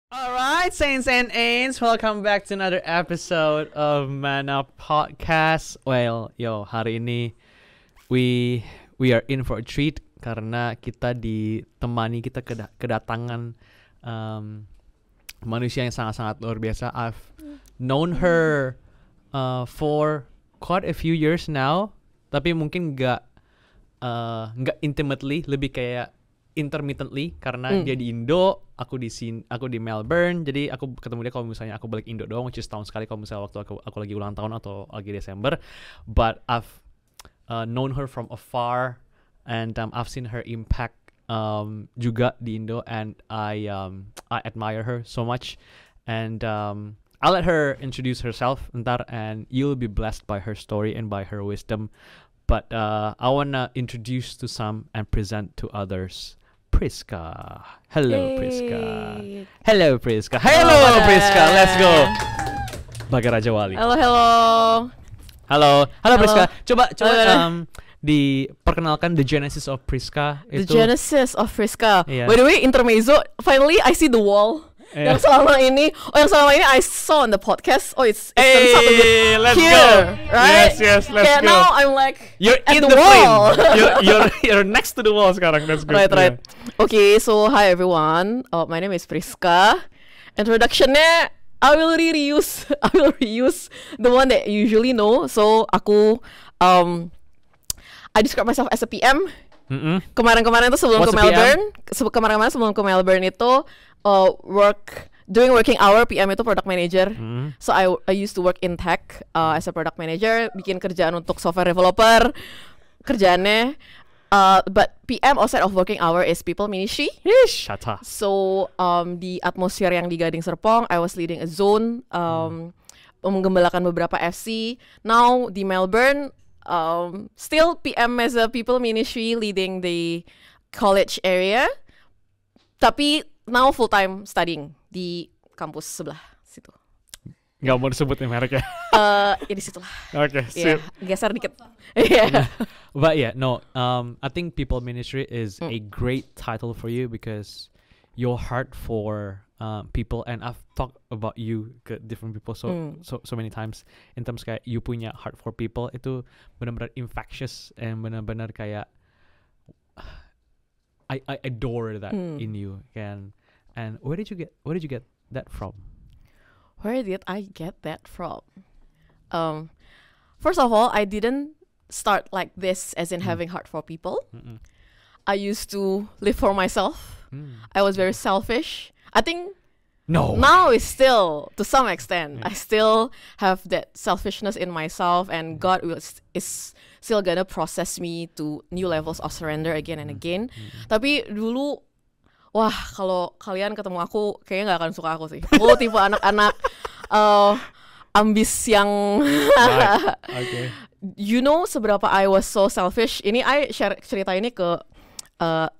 All right, Saints and Ains, welcome back to another episode of Mana Podcast. Well, hari ini we are in for a treat karena kita kedatangan manusia yang sangat-sangat luar biasa. I've known her for quite a few years now, tapi mungkin nggak intimately, lebih kayak intermittently karena dia di Indo, aku di Melbourne. Jadi aku ketemu dia kalau misalnya aku balik Indo doang, which is tahun sekali kalau misalnya waktu aku lagi ulang tahun atau lagi Desember. But I've known her from afar and I've seen her impact juga di Indo, and I admire her so much. And I'll let her introduce herself ntar, and you'll be blessed by her story and by her wisdom. But I wanna introduce to some and present to others Priska. Hello, Priska. Hello, Priska. Hello, Priska. Let's go. Baga Raja Wali. Halo, Priska. Coba diperkenalkan the genesis of Priska. The genesis of Priska. Yeah. By the way, intermezzo. Finally, I see the wall. Yeah. Yang selama ini I saw on the podcast. Oh, it's Hey, turns out to be let's here, go. right? Yes, let's Kayak go. now I'm like You're at in the wall. frame. You're next to the wall sekarang. That's good. Right. Okay, so hi everyone. My name is Priska. Introductionnya I will reuse the one that you usually know. So aku I describe myself as a PM. Kemarin-kemarin itu sebelum What's ke a Melbourne, sebelum ke Melbourne itu during working hour PM itu product manager. So I used to work in tech as a product manager, bikin kerjaan untuk software developer kerjaannya. But PM outside of working hour is people ministry. Shata. So di atmosfer yang di Gading Serpong, I was leading a zone, menggembalakan beberapa FC. Now di Melbourne, still PM as a people ministry leading the college area. Tapi now full time studying di kampus sebelah situ. Nggak mau disebutin merek ya. Ya di situ lah. Okay, sip. Geser dikit. Yeah. But yeah, no. I think people ministry is a great title for you because your heart for people, and I've talked about you ke different people so many times in terms kayak you punya heart for people itu benar-benar infectious and benar-benar kayak I adore that in you. And where did you get that from? Where did I get that from? First of all, I didn't start like this as in having heart for people. I used to live for myself. I was very selfish. I think now is still, to some extent, I still have that selfishness in myself, and God is still gonna process me to new levels of surrender again and again. Tapi dulu, wah, kalau kalian ketemu aku, kayaknya nggak akan suka aku sih. Aku tipe anak-anak ambis yang Okay. You know seberapa I was so selfish. Ini I share cerita ini ke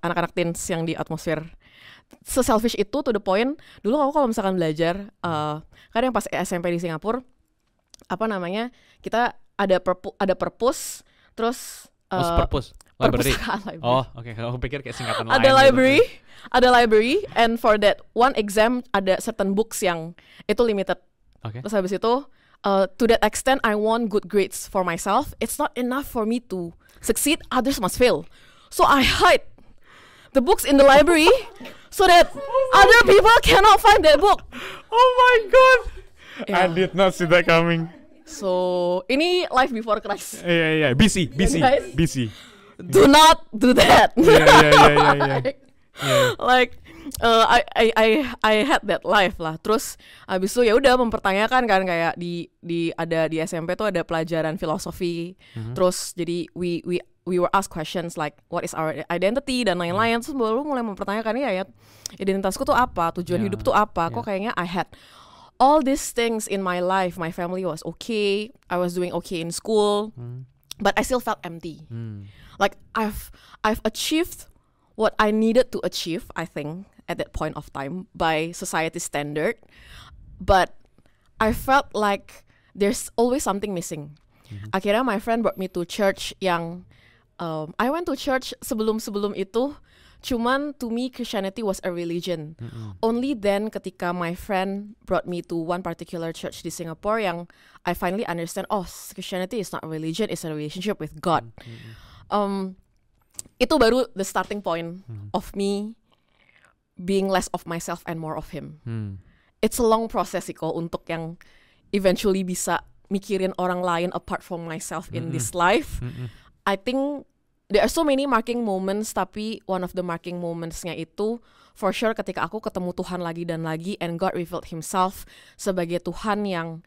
anak-anak teens yang di atmosfer. Se-selfish itu to the point. Dulu aku kalau misalkan belajar, kadang pas SMP di Singapura, kita ada purpose, terus Purpose? Library? Library. Oh, oke. Aku pikir kayak singkatan lain. Ada library, and for that one exam ada certain books yang itu limited. Okay. Terus habis itu, to that extent I want good grades for myself. It's not enough for me to succeed. Others must fail. So I hide the books in the library so that other people cannot find that book. Oh my god. Yeah. I did not see that coming. So ini life before Christ. Yeah. BC. Guys. BC. Do not do that. Yeah. Like I had that life lah. Terus abis itu ya udah mempertanyakan kan, kayak di SMP tuh ada pelajaran filosofi. Terus jadi we were asked questions like what is our identity dan lain-lain. Terus baru mulai mempertanyakan ya identitasku tuh apa, tujuan hidup tuh apa. Kok kayaknya I had all these things in my life. My family was okay. I was doing okay in school. But I still felt empty. Like I've achieved what I needed to achieve, I think, at that point of time by society standard. But I felt like there's always something missing. Akhirnya my friend brought me to church yang I went to church sebelum itu Cuman to me Christianity was a religion. Only then ketika my friend brought me to one particular church di Singapore yang I finally understand, oh Christianity is not a religion, it's a relationship with God. Itu baru the starting point of me being less of myself and more of him. It's a long process sih kok untuk yang eventually bisa mikirin orang lain apart from myself in this life. I think there are so many marking moments, tapi one of the marking moments-nya itu for sure ketika aku ketemu Tuhan lagi dan lagi, and God revealed himself sebagai Tuhan yang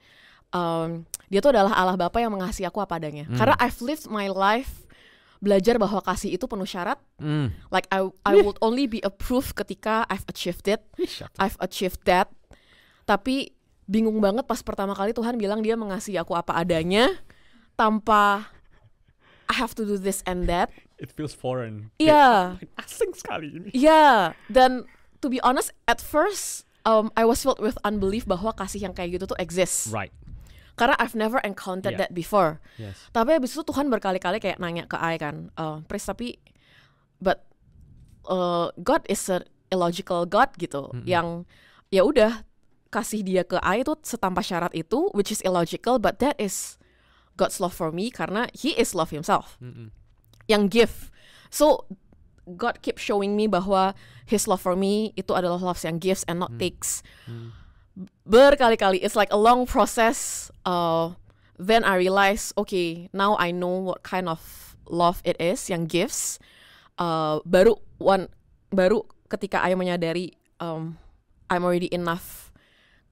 dia tuh adalah Allah Bapa yang mengasihi aku apa adanya. Karena I've lived my life belajar bahwa kasih itu penuh syarat. Like I would only be approved ketika I've achieved it. I've achieved that. Tapi bingung banget pas pertama kali Tuhan bilang dia mengasihi aku apa adanya tanpa I have to do this and that. It feels foreign. Iya. Asing sekali ini. Iya. Dan to be honest, at first I was filled with unbelief bahwa kasih yang kayak gitu tuh exists. Right. Karena I've never encountered that before. Yes. Tapi abis itu Tuhan berkali-kali kayak nanya ke I kan, Pris tapi God is a illogical God gitu, yang ya udah kasih dia ke I itu setanpa syarat itu, which is illogical, but that is God's love for me karena He is love Himself. Yang give. So God keep showing me bahwa His love for me itu adalah love yang gives and not takes. Berkali-kali, it's like a long process. Then I realize, okay, now I know what kind of love it is yang gives. Baru ketika I menyadari I'm already enough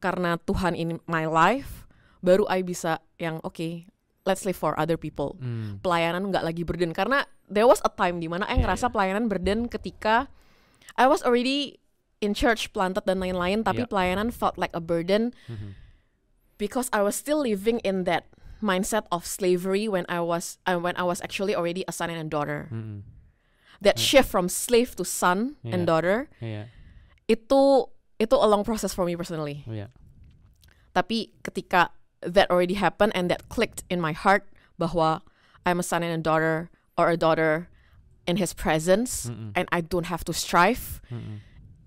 karena Tuhan in my life, baru I bisa yang okay, let's live for other people. Pelayanan nggak lagi burden, karena there was a time di mana ngerasa pelayanan burden ketika I was already in church, planted dan lain-lain, tapi pelayanan felt like a burden because I was still living in that mindset of slavery when I was actually already a son and a daughter. That shift from slave to son and daughter, itu a long process for me personally. Tapi ketika that already happened and that clicked in my heart bahwa I'm a son and a daughter, or a daughter in His presence, and I don't have to strive.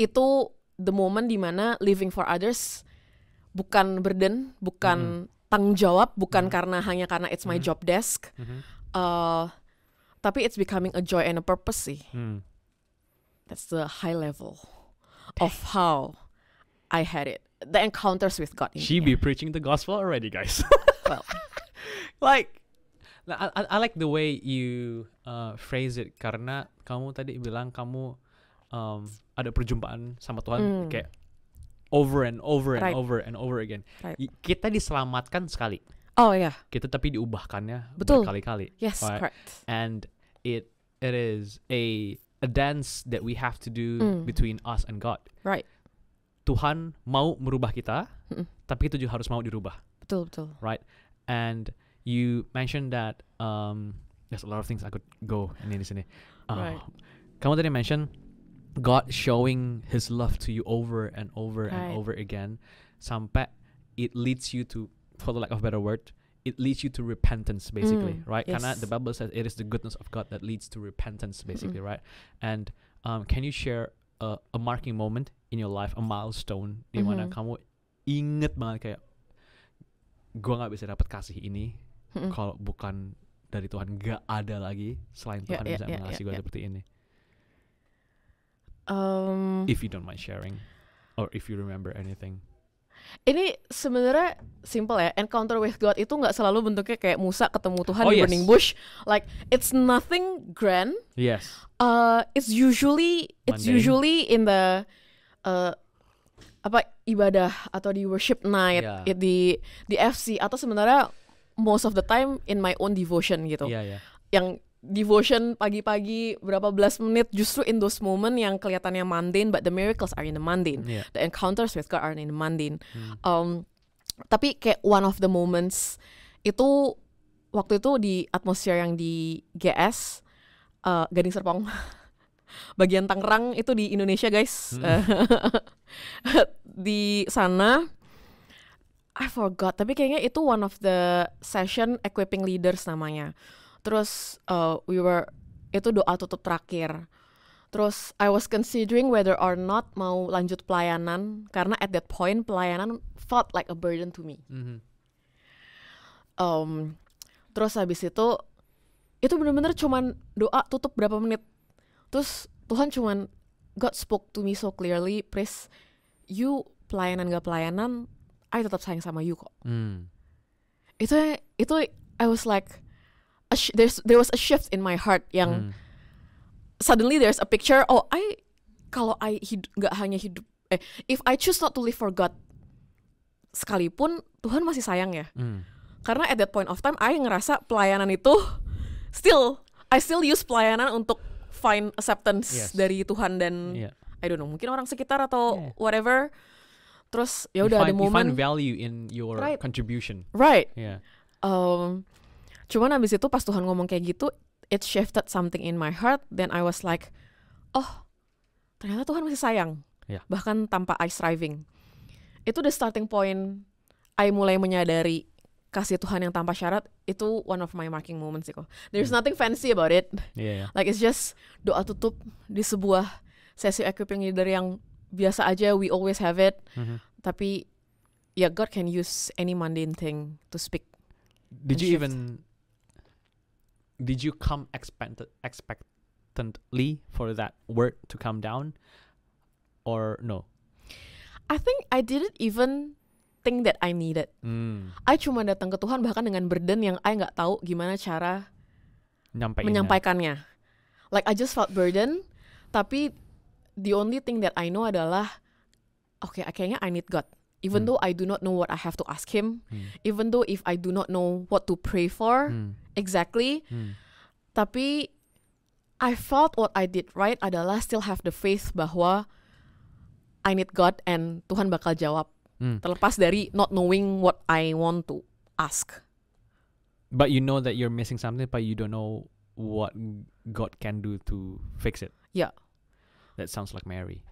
Itu the moment dimana living for others bukan burden, bukan tanggung jawab, bukan hanya karena it's my job desk, tapi it's becoming a joy and a purpose sih. That's the high level of how I had it. The encounters with God. She be preaching the gospel already, guys. Well, like I like the way you phrase it, karena kamu tadi bilang kamu ada perjumpaan sama Tuhan kayak over and over and over and over again. Kita diselamatkan sekali. Oh ya. Kita tapi diubahkannya Betul. berkali-kali. Yes, right? correct. And it is a dance that we have to do between us and God. Right. Tuhan mau merubah kita, tapi kita juga harus mau dirubah. Betul, betul. Right? And you mentioned that there's a lot of things I could go in di sini. Right. Kamu tadi mention God showing His love to you over and over and over again, sampai it leads you to, for the lack of a better word, it leads you to repentance, basically, right? Yes. Karena the Bible says it is the goodness of God that leads to repentance, basically, right? And can you share a marking moment in your life, a milestone di mana kamu inget banget kayak gue nggak bisa dapat kasih ini kalau bukan dari Tuhan, nggak ada lagi selain Tuhan bisa mengasihi gue seperti ini. If you don't mind sharing, or if you remember anything. Ini sebenarnya simple ya. Encounter with God itu nggak selalu bentuknya kayak Musa ketemu Tuhan di burning bush. Like it's nothing grand. Yes. It's usually in the ibadah atau di worship night, di FC, atau sebenarnya most of the time in my own devotion gitu. Yang devotion pagi-pagi berapa belas menit, justru in those moment yang kelihatannya mundane, but the miracles are in the mundane. The encounters with God are in the mundane. Tapi kayak one of the moments itu waktu itu di atmosfer yang di GS Gading Serpong bagian Tangerang itu di Indonesia, guys. Di sana I forgot, tapi kayaknya itu one of the session equipping leaders namanya. Terus itu doa tutup terakhir. Terus I was considering whether or not mau lanjut pelayanan karena at that point pelayanan felt like a burden to me. Terus habis itu benar-benar cuman doa tutup berapa menit. Terus Tuhan cuman God spoke to me so clearly, Pris, you pelayanan gak pelayanan, I tetap sayang sama you kok. Itu I was like there was a shift in my heart yang suddenly there's a picture, kalau nggak hanya hidup, if I choose not to live for God sekalipun Tuhan masih sayang ya. Karena at that point of time I ngerasa pelayanan itu I still use pelayanan untuk find acceptance dari Tuhan dan I don't know, mungkin orang sekitar atau whatever. Terus ya udah ada momen you find value in your contribution. Right. Yeah. Cuman abis itu pas Tuhan ngomong kayak gitu, it shifted something in my heart. Then I was like, ternyata Tuhan masih sayang. Bahkan tanpa I striving. Itu the starting point I mulai menyadari kasih Tuhan yang tanpa syarat. Itu one of my marking moments sih kok. There's nothing fancy about it. Like it's just doa tutup di sebuah sesi equipping leader yang biasa aja, we always have it. Tapi God can use any mundane thing to speak. Did you come expectantly for that word to come down, or no? I think I didn't even think that I needed. I cuma datang ke Tuhan bahkan dengan burden yang I nggak tahu gimana cara menyampaikannya. Like I just felt burden, tapi the only thing that I know adalah kayaknya I need God. Even though I do not know what I have to ask Him, even though if I do not know what to pray for exactly, tapi I felt what I did right adalah still have the faith bahwa I need God and Tuhan bakal jawab. Terlepas dari not knowing what I want to ask. But you know that you're missing something, but you don't know what God can do to fix it. Yeah. That sounds like Mary.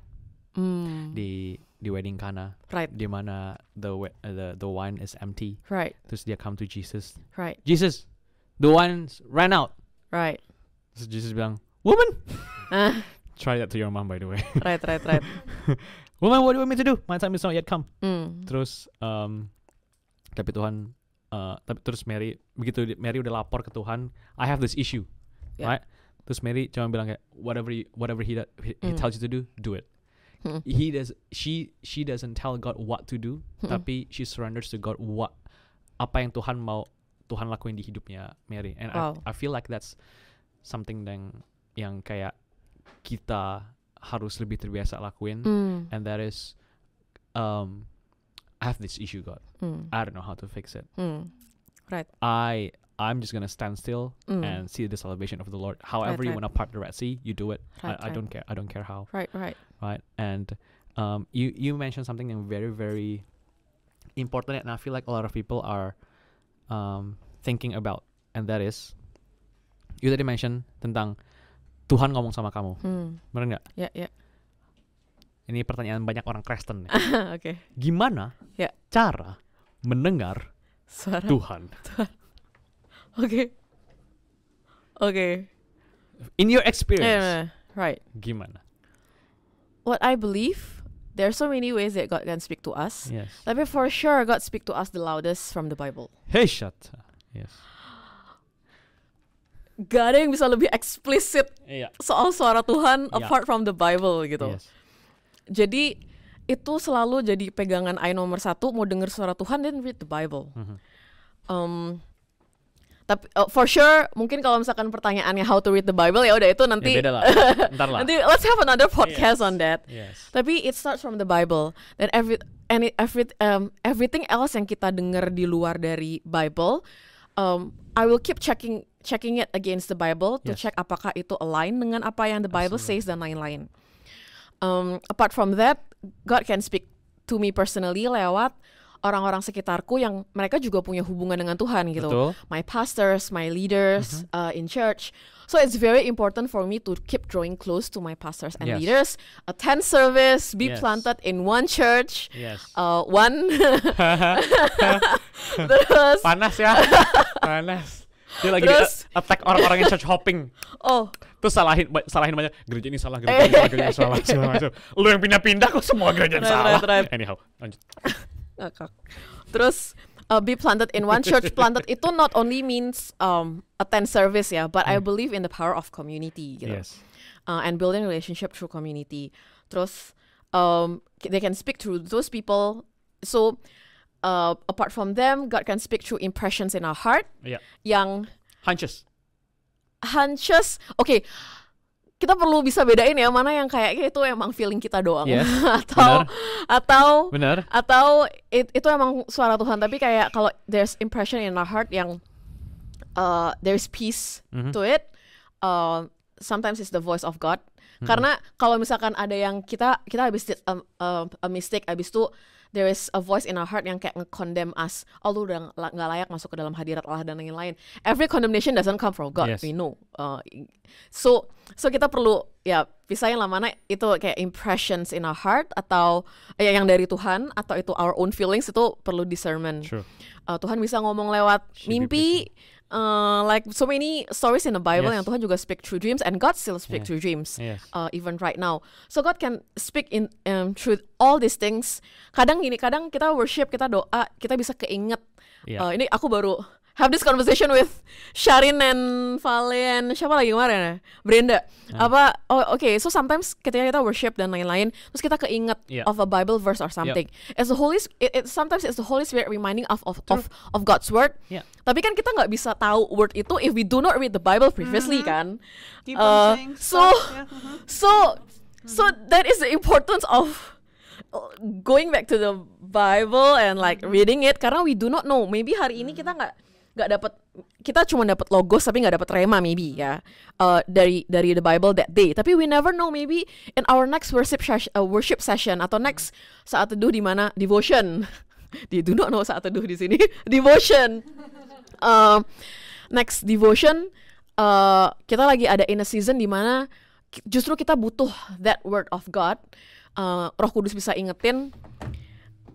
Di wedding Cana, right? Di mana the wine is empty, right? Terus dia come to Jesus, right? Jesus, the wine ran out, right? Terus Jesus bilang, woman, try that to your mom by the way, right. Woman, what do you want me to do? My time is not yet come. Terus tapi Tuhan, terus Mary udah lapor ke Tuhan, I have this issue, right? Terus Mary cuma bilang kayak whatever he tells you to do it. She doesn't tell God what to do, tapi she surrenders to God apa yang Tuhan mau Tuhan lakuin di hidupnya Mary. And I feel like that's something yang kayak kita harus lebih terbiasa lakuin. And that is I have this issue, God. I don't know how to fix it. Right. I'm just gonna stand still and see the salvation of the Lord. However you wanna part the Red Sea, you do it. I don't care. I don't care how. Right. And you mentioned something yang very very important, and I feel like a lot of people are thinking about, and that is you tadi mention tentang Tuhan ngomong sama kamu, benar nggak? Ya. Ini pertanyaan banyak orang Kristen. Okay. Gimana cara mendengar suara Tuhan? Okay. In your experience, right? Gimana? What I believe, there are so many ways that God can speak to us. Yes. Tapi for sure, God speak to us the loudest from the Bible. Hey, shut. Yes. Gak ada yang bisa lebih eksplisit soal suara Tuhan apart from the Bible gitu. Yes. Jadi itu selalu jadi pegangan I nomor 1, mau denger suara Tuhan then read the Bible. Tapi for sure mungkin kalau misalkan pertanyaannya how to read the Bible ya udah itu nanti beda lah. Ntar lah. Nanti let's have another podcast on that. Yes. Tapi it starts from the Bible dan everything else yang kita dengar di luar dari Bible, I will keep checking it against the Bible to check apakah itu align dengan apa yang the Bible says dan lain-lain. Apart from that, God can speak to me personally lewat orang-orang sekitarku yang mereka juga punya hubungan dengan Tuhan gitu. Betul. My pastors, my leaders in church. So it's very important for me to keep drawing close to my pastors and leaders, attend service, be planted in one church. Yes. Terus panas ya. Panas. Dia lagi attack orang-orang yang church hopping. Terus salahin banyak, gereja ini salah, gereja ini salah. Lu yang pindah-pindah kok semua gereja yang salah. Anyhow, lanjut. Terus be planted in one church. Planted itu not only means attend service ya, but I believe in the power of community gitu. Yes. And building relationship through community. Terus they can speak through those people. So apart from them, God can speak through impressions in our heart. Yeah. Yang hunches. Okay. Kita perlu bisa bedain ya mana yang kayaknya itu emang feeling kita doang, yes, atau benar. Atau itu emang suara Tuhan. Tapi kayak kalau there's impression in our heart yang there's peace to it, sometimes it's the voice of God. Karena kalau misalkan ada yang kita habis a mistake, habis itu there is a voice in our heart yang kayak nge-condemn us. Oh, lu udah gak layak masuk ke dalam hadirat Allah dan lain-lain. Every condemnation doesn't come from God, we know. So kita perlu ya pisahin lah mana itu kayak impressions in our heart atau yang dari Tuhan atau itu our own feelings, itu perlu discernment. Tuhan bisa ngomong lewat mimpi. Like so many stories in the Bible yang Tuhan juga speak through dreams, and God still speak through dreams, even right now. So God can speak in through all these things. Kadang kita worship, kita doa, kita bisa keinget. Ini aku baru have this conversation with Sharin and Vale and siapa lagi kemarin ya? Brenda. So sometimes ketika kita worship dan lain-lain, terus kita keinget of a Bible verse or something. It's the sometimes it's the Holy Spirit reminding of God's word. Tapi kan kita nggak bisa tahu word itu if we do not read the Bible previously kan. So that is the importance of going back to the Bible and like reading it, karena we do not know. Maybe hari ini kita nggak dapat, kita cuma dapat logos tapi nggak dapat rema maybe ya, dari the Bible that day. Tapi we never know, maybe in our next worship session atau next saat teduh di mana devotion. Do not know saat teduh di sini. Devotion. Next devotion, kita lagi ada in a season di mana justru kita butuh that word of God. Roh Kudus bisa ingetin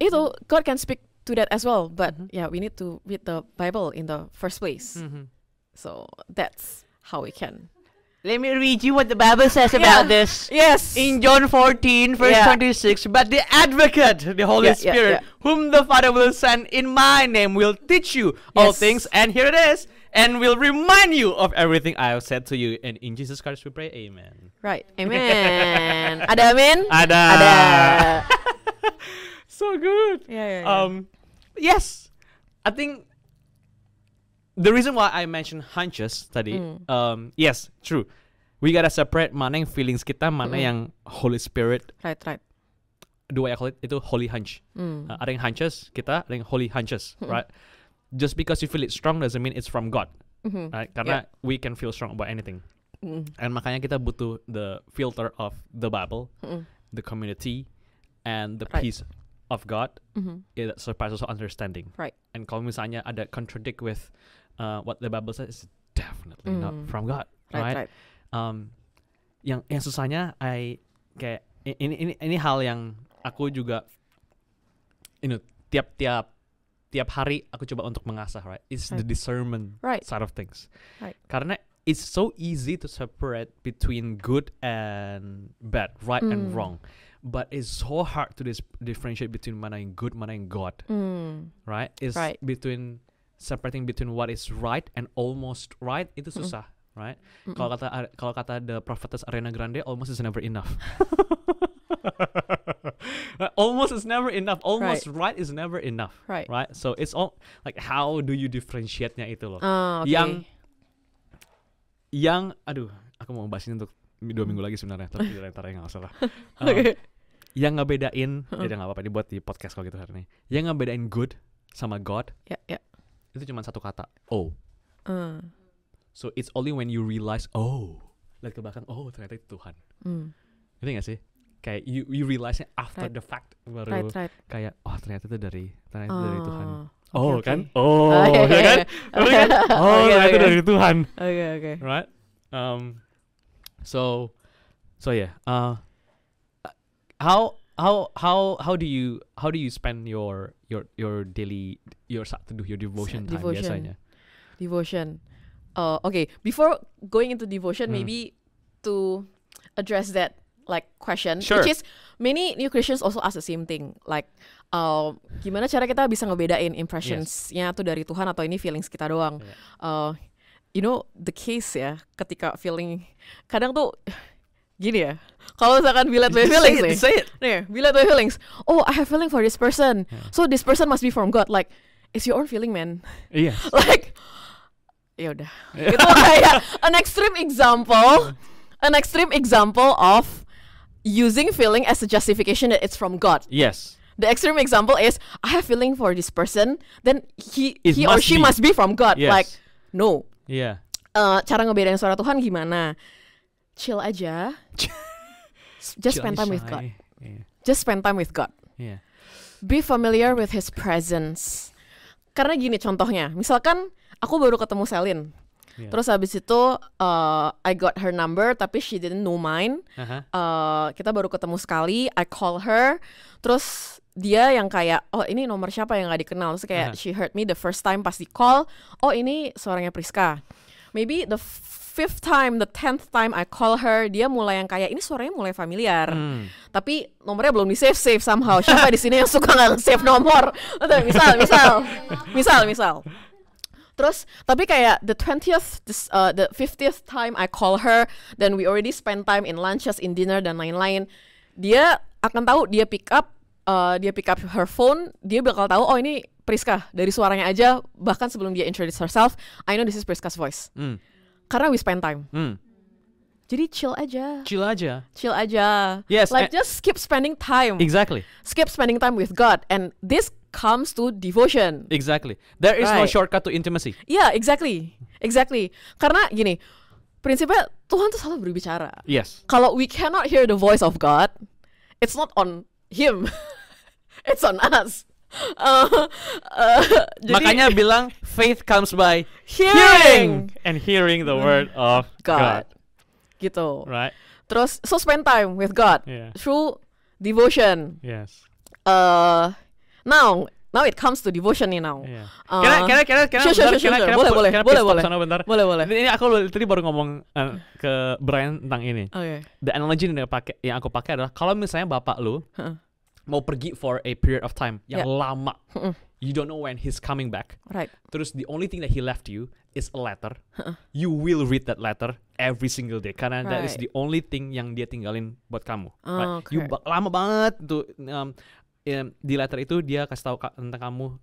itu. God can speak to that as well, but we need to read the Bible in the first place. So that's how we can. Let me read you what the Bible says about this. Yes. In John 14 verse 26, but the Advocate, the Holy Spirit, whom the Father will send in my name, will teach you all things, and here it is, and will remind you of everything I have said to you. And in Jesus Christ we pray, amen. Right, amen. Ada amin? Ada. So good. Yes, I think the reason why I mentioned hunches tadi, yes, true. We gotta separate mana yang feelings kita, mana yang Holy Spirit. Right. Do I call it? Itu holy hunch. Ada yang hunches kita, ada yang holy hunches, right? Just because you feel it strong doesn't mean it's from God, right? Karena we can feel strong about anything. And makanya kita butuh the filter of the Bible, the community, and the peace of God, it surpasses understanding. Right. And kalau misalnya ada contradict with what the Bible says, it's definitely not from God. Right. Yang susahnya, kayak ini hal yang aku juga, tiap hari aku coba untuk mengasah, right? It's the discernment side of things. Right. Karena it's so easy to separate between good and bad, right and wrong. But it's so hard to differentiate between mana yang good, mana yang God, right? It's between separating between what is right and almost right, itu susah, right? Kalau kata the prophetess Ariana Grande, almost is never enough. Almost is never enough. Almost right is never enough, right? So it's all like how do you differentiate-nya itu loh. Yang aduh, aku mau bahas ini untuk 2 minggu lagi sebenarnya, tapi rentarnya nggak salah. Yang ngebedain, ya nggak apa-apa dibuat di podcast kalau gitu hari ini. Yang ngebedain good sama God, itu cuma satu kata, So it's only when you realize, lihat ke belakang, ternyata itu Tuhan. Ngerti nggak sih? Kayak you realize after the fact, baru kayak ternyata itu dari Tuhan. Kan? Kan? Ternyata dari Tuhan. Okay. Right? So yeah. How do you spend your daily, your saat teduh, your devotion time biasanya? Devotion. Okay. Before going into devotion, maybe to address that like question, Sure. which is many new Christians also ask the same thing, like gimana cara kita bisa ngebedain impressionsnya tuh dari Tuhan atau ini feelings kita doang. You know the case ya, ketika feeling kadang tuh gini ya, kalau misalkan be led by feelings nih, say it. nih be led by feelings, oh I have feeling for this person, so this person must be from God. Like it's your own feeling, man. Iya. Like ya udah, itu kayak an extreme example of using feeling as a justification that it's from God. Yes. The extreme example is I have feeling for this person, then he or must she be. must be from God. Yes. Like no. Iya. Cara ngebedain suara Tuhan gimana? Chill aja. Just spend time with God. Yeah. Just spend time with God. Yeah. Be familiar with His presence. Karena gini contohnya, misalkan aku baru ketemu Selin, terus habis itu I got her number tapi she didn't know mine. Kita baru ketemu sekali, I call her, terus dia yang kayak, oh ini nomor siapa yang gak dikenal, terus kayak she heard me the first time pas di call, oh ini suaranya Priska. Maybe the 5th time, the 10th time I call her, dia mulai yang kayak ini suaranya mulai familiar, tapi nomornya belum di save somehow. Siapa di sini yang suka nggak save nomor? Misal. Terus tapi kayak the 50th time I call her, then we already spend time in lunches, in dinner dan lain-lain. Dia akan tahu, dia pick up her phone, dia bakal tahu oh ini Priska dari suaranya aja, bahkan sebelum dia introduce herself, I know this is Priska's voice. Karena we spend time. Jadi chill aja. Yes. Like just keep spending time. Exactly. Keep spending time with God, and this comes to devotion. Exactly. There is no shortcut to intimacy. Yeah, exactly. Karena gini, prinsipnya Tuhan tuh selalu berbicara. Yes. Kalau we cannot hear the voice of God, it's not on Him, it's on us. Jadi, makanya bilang faith comes by hearing and hearing the word of God. Gitu. Right. Terus so spend time with God through devotion. Yes. Now it comes to devotion nih now. Yeah. Boleh. Ini aku tadi baru ngomong ke Brian tentang ini. Okay. The analogy yang aku pakai adalah kalau misalnya bapak lu mau pergi for a period of time yang lama, you don't know when he's coming back. Right. Terus the only thing that he left you is a letter. You will read that letter every single day karena that is the only thing yang dia tinggalin buat kamu. Right? Okay. You lama banget tuh. Di letter itu dia kasih tahu tentang kamu,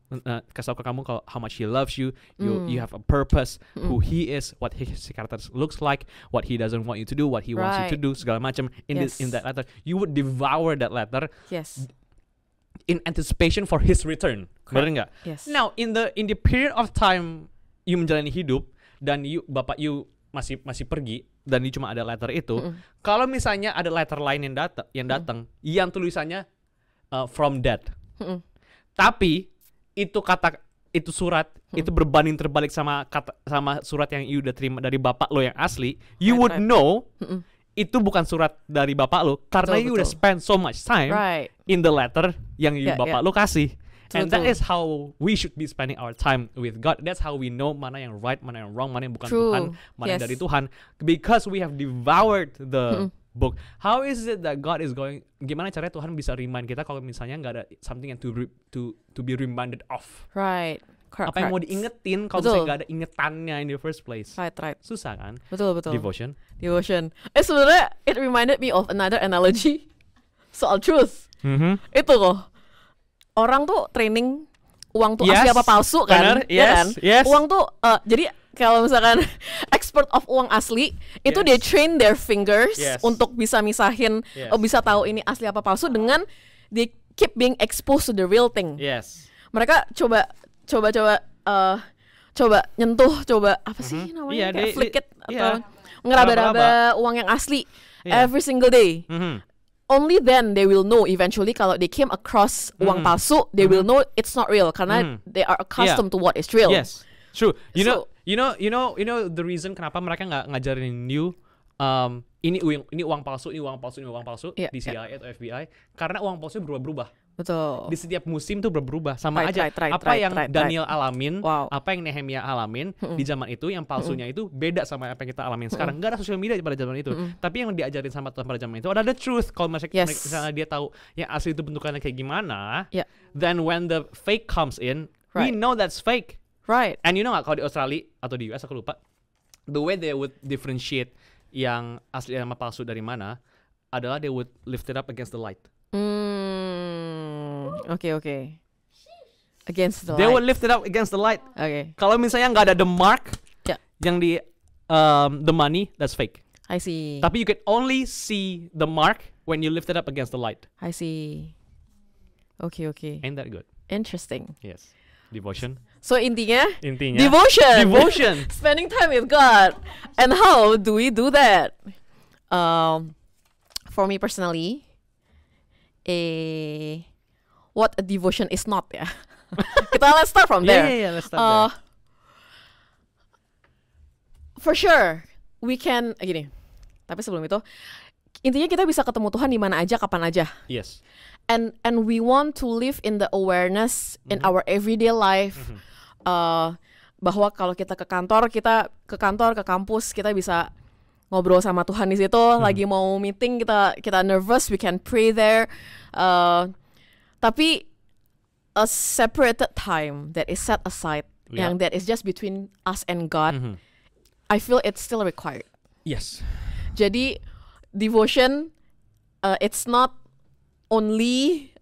kasih tahu ke kamu kalau how much he loves you, you have a purpose, who he is, what his character looks like, what he doesn't want you to do, what he wants you to do, segala macam in that letter. You would devour that letter. Yes. In anticipation for his return. Benar nggak? Yes. Now in the period of time you menjalani hidup dan bapak you masih pergi dan you cuma ada letter itu, kalau misalnya ada letter lain yang datang yang tulisannya from dead. Tapi itu surat itu berbanding terbalik sama surat yang you udah terima dari bapak lo yang asli, you would know itu bukan surat dari bapak lo karena you udah spend so much time in the letter yang bapak lo kasih. And that is how we should be spending our time with God. That's how we know mana yang right, mana yang wrong, mana yang bukan Tuhan, mana yang dari Tuhan. Because we have devoured the book. How is it that God is going? Gimana caranya Tuhan bisa remind kita kalau misalnya nggak ada something yang to be reminded of? Right. Apa yang mau diingetin kalau misalnya nggak ada ingetannya in the first place? Right. Susah kan? Betul. Devotion. Sebenarnya it reminded me of another analogy soal truth. Itu loh. Orang tuh training uang tuh asli apa palsu kan? Yes. Uang tuh jadi kalau misalkan expert of uang asli itu dia train their fingers untuk bisa misahin, bisa tahu ini asli apa palsu dengan they keep being exposed to the real thing. Yes. Mereka coba nyentuh, apa sih namanya, kayak flick it atau ngeraba-raba uang yang asli every single day. Only then they will know eventually kalau they came across uang palsu, they will know it's not real karena they are accustomed to what is real. Yes, true. You know the reason kenapa mereka nggak ngajarin you ini uang palsu di CIA atau FBI karena uang palsu berubah-berubah. Betul. Di setiap musim tuh berubah. Sama Right, aja right, apa yang Daniel alamin, Wow. apa yang Nehemia alamin di zaman itu, yang palsunya itu beda sama apa yang kita alamin sekarang. Nggak ada sosial media pada zaman itu. Tapi yang diajarin sama Tuhan pada zaman itu adalah the truth. Kalau misalnya dia tahu yang asli itu bentukannya kayak gimana, then when the fake comes in, we know that's fake. Right. And you know nggak, kalau di Australia atau di US aku lupa, the way they would differentiate yang asli sama palsu dari mana adalah they would lift it up against the light. Okay. Against the light. They would lift it up against the light. Okay. Kalau misalnya nggak ada the mark, yang di the money, that's fake. I see. Tapi you can only see the mark when you lift it up against the light. I see. Okay. Ain't that good? Interesting. Yes. Devotion. So intinya Devotion. Spending time with God. And how do we do that? For me personally, what a devotion is not, ya. Let's start from there. Yeah, let's start there. For sure, we can gini. Tapi sebelum itu, intinya kita bisa ketemu Tuhan di mana aja, kapan aja. Yes. And we want to live in the awareness in our everyday life. Bahwa kalau kita ke kantor, ke kampus, kita bisa ngobrol sama Tuhan di situ. Lagi mau meeting, kita nervous, we can pray there. Tapi a separated time that is set aside, yang that is just between us and God, I feel it's still required. Yes. Jadi devotion, it's not only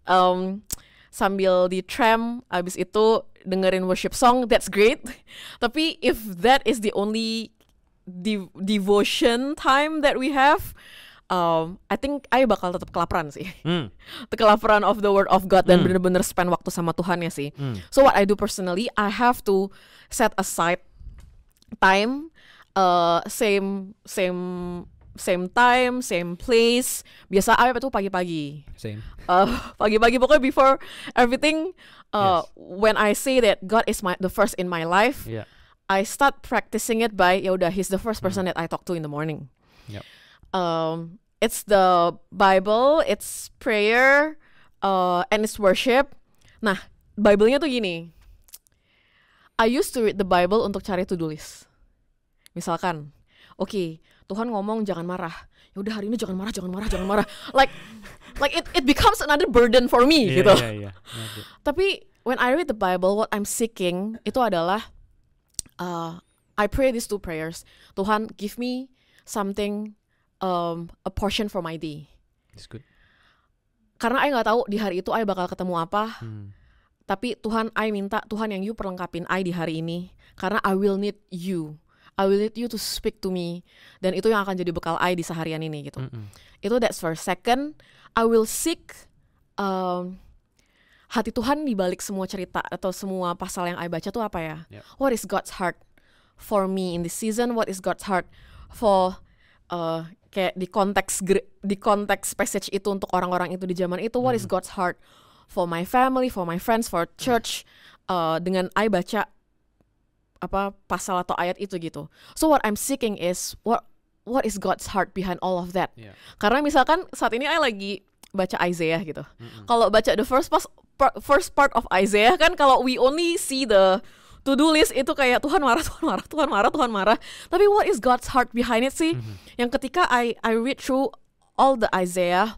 sambil di tram, abis itu dengerin worship song, that's great. Tapi if that is the only devotion time that we have, I think I bakal tetap kelaparan sih. Kelaparan of the word of God dan bener-bener spend waktu sama Tuhannya sih. So what I do personally, I have to set aside time, same time, same place. Biasa tuh pagi-pagi. Same. Pagi-pagi pokoknya before everything. When I say that God is the first in my life, I start practicing it by yaudah, He's the first person that I talk to in the morning. Yep. It's the Bible, it's prayer, and it's worship. Nah, Bible-nya tuh gini. I used to read the Bible untuk cari to-do list. Misalkan, okay, Tuhan ngomong jangan marah. Ya udah hari ini jangan marah. Like it becomes another burden for me gitu. Yeah. Tapi when I read the Bible, what I'm seeking itu adalah I pray these two prayers. Tuhan, give me something, a portion for my day. It's good. Karena I nggak tahu di hari itu I bakal ketemu apa. Tapi Tuhan, I minta Tuhan yang you perlengkapin I di hari ini. Karena I will need you. I will need you to speak to me. Dan itu yang akan jadi bekal I di seharian ini gitu. Itu that's first. Second, I will seek hati Tuhan di balik semua cerita atau semua pasal yang I baca tuh apa ya? What is God's heart for me in this season? What is God's heart for kayak di konteks passage itu untuk orang-orang itu di zaman itu? What is God's heart for my family, for my friends, for church? Dengan I baca pasal atau ayat itu gitu. So what I'm seeking is what is God's heart behind all of that? Karena misalkan saat ini I lagi baca Isaiah gitu. Kalau baca the first part of Isaiah kan, kalau we only see the to-do list itu kayak Tuhan marah. Tapi what is God's heart behind it sih? Yang ketika I read through all the Isaiah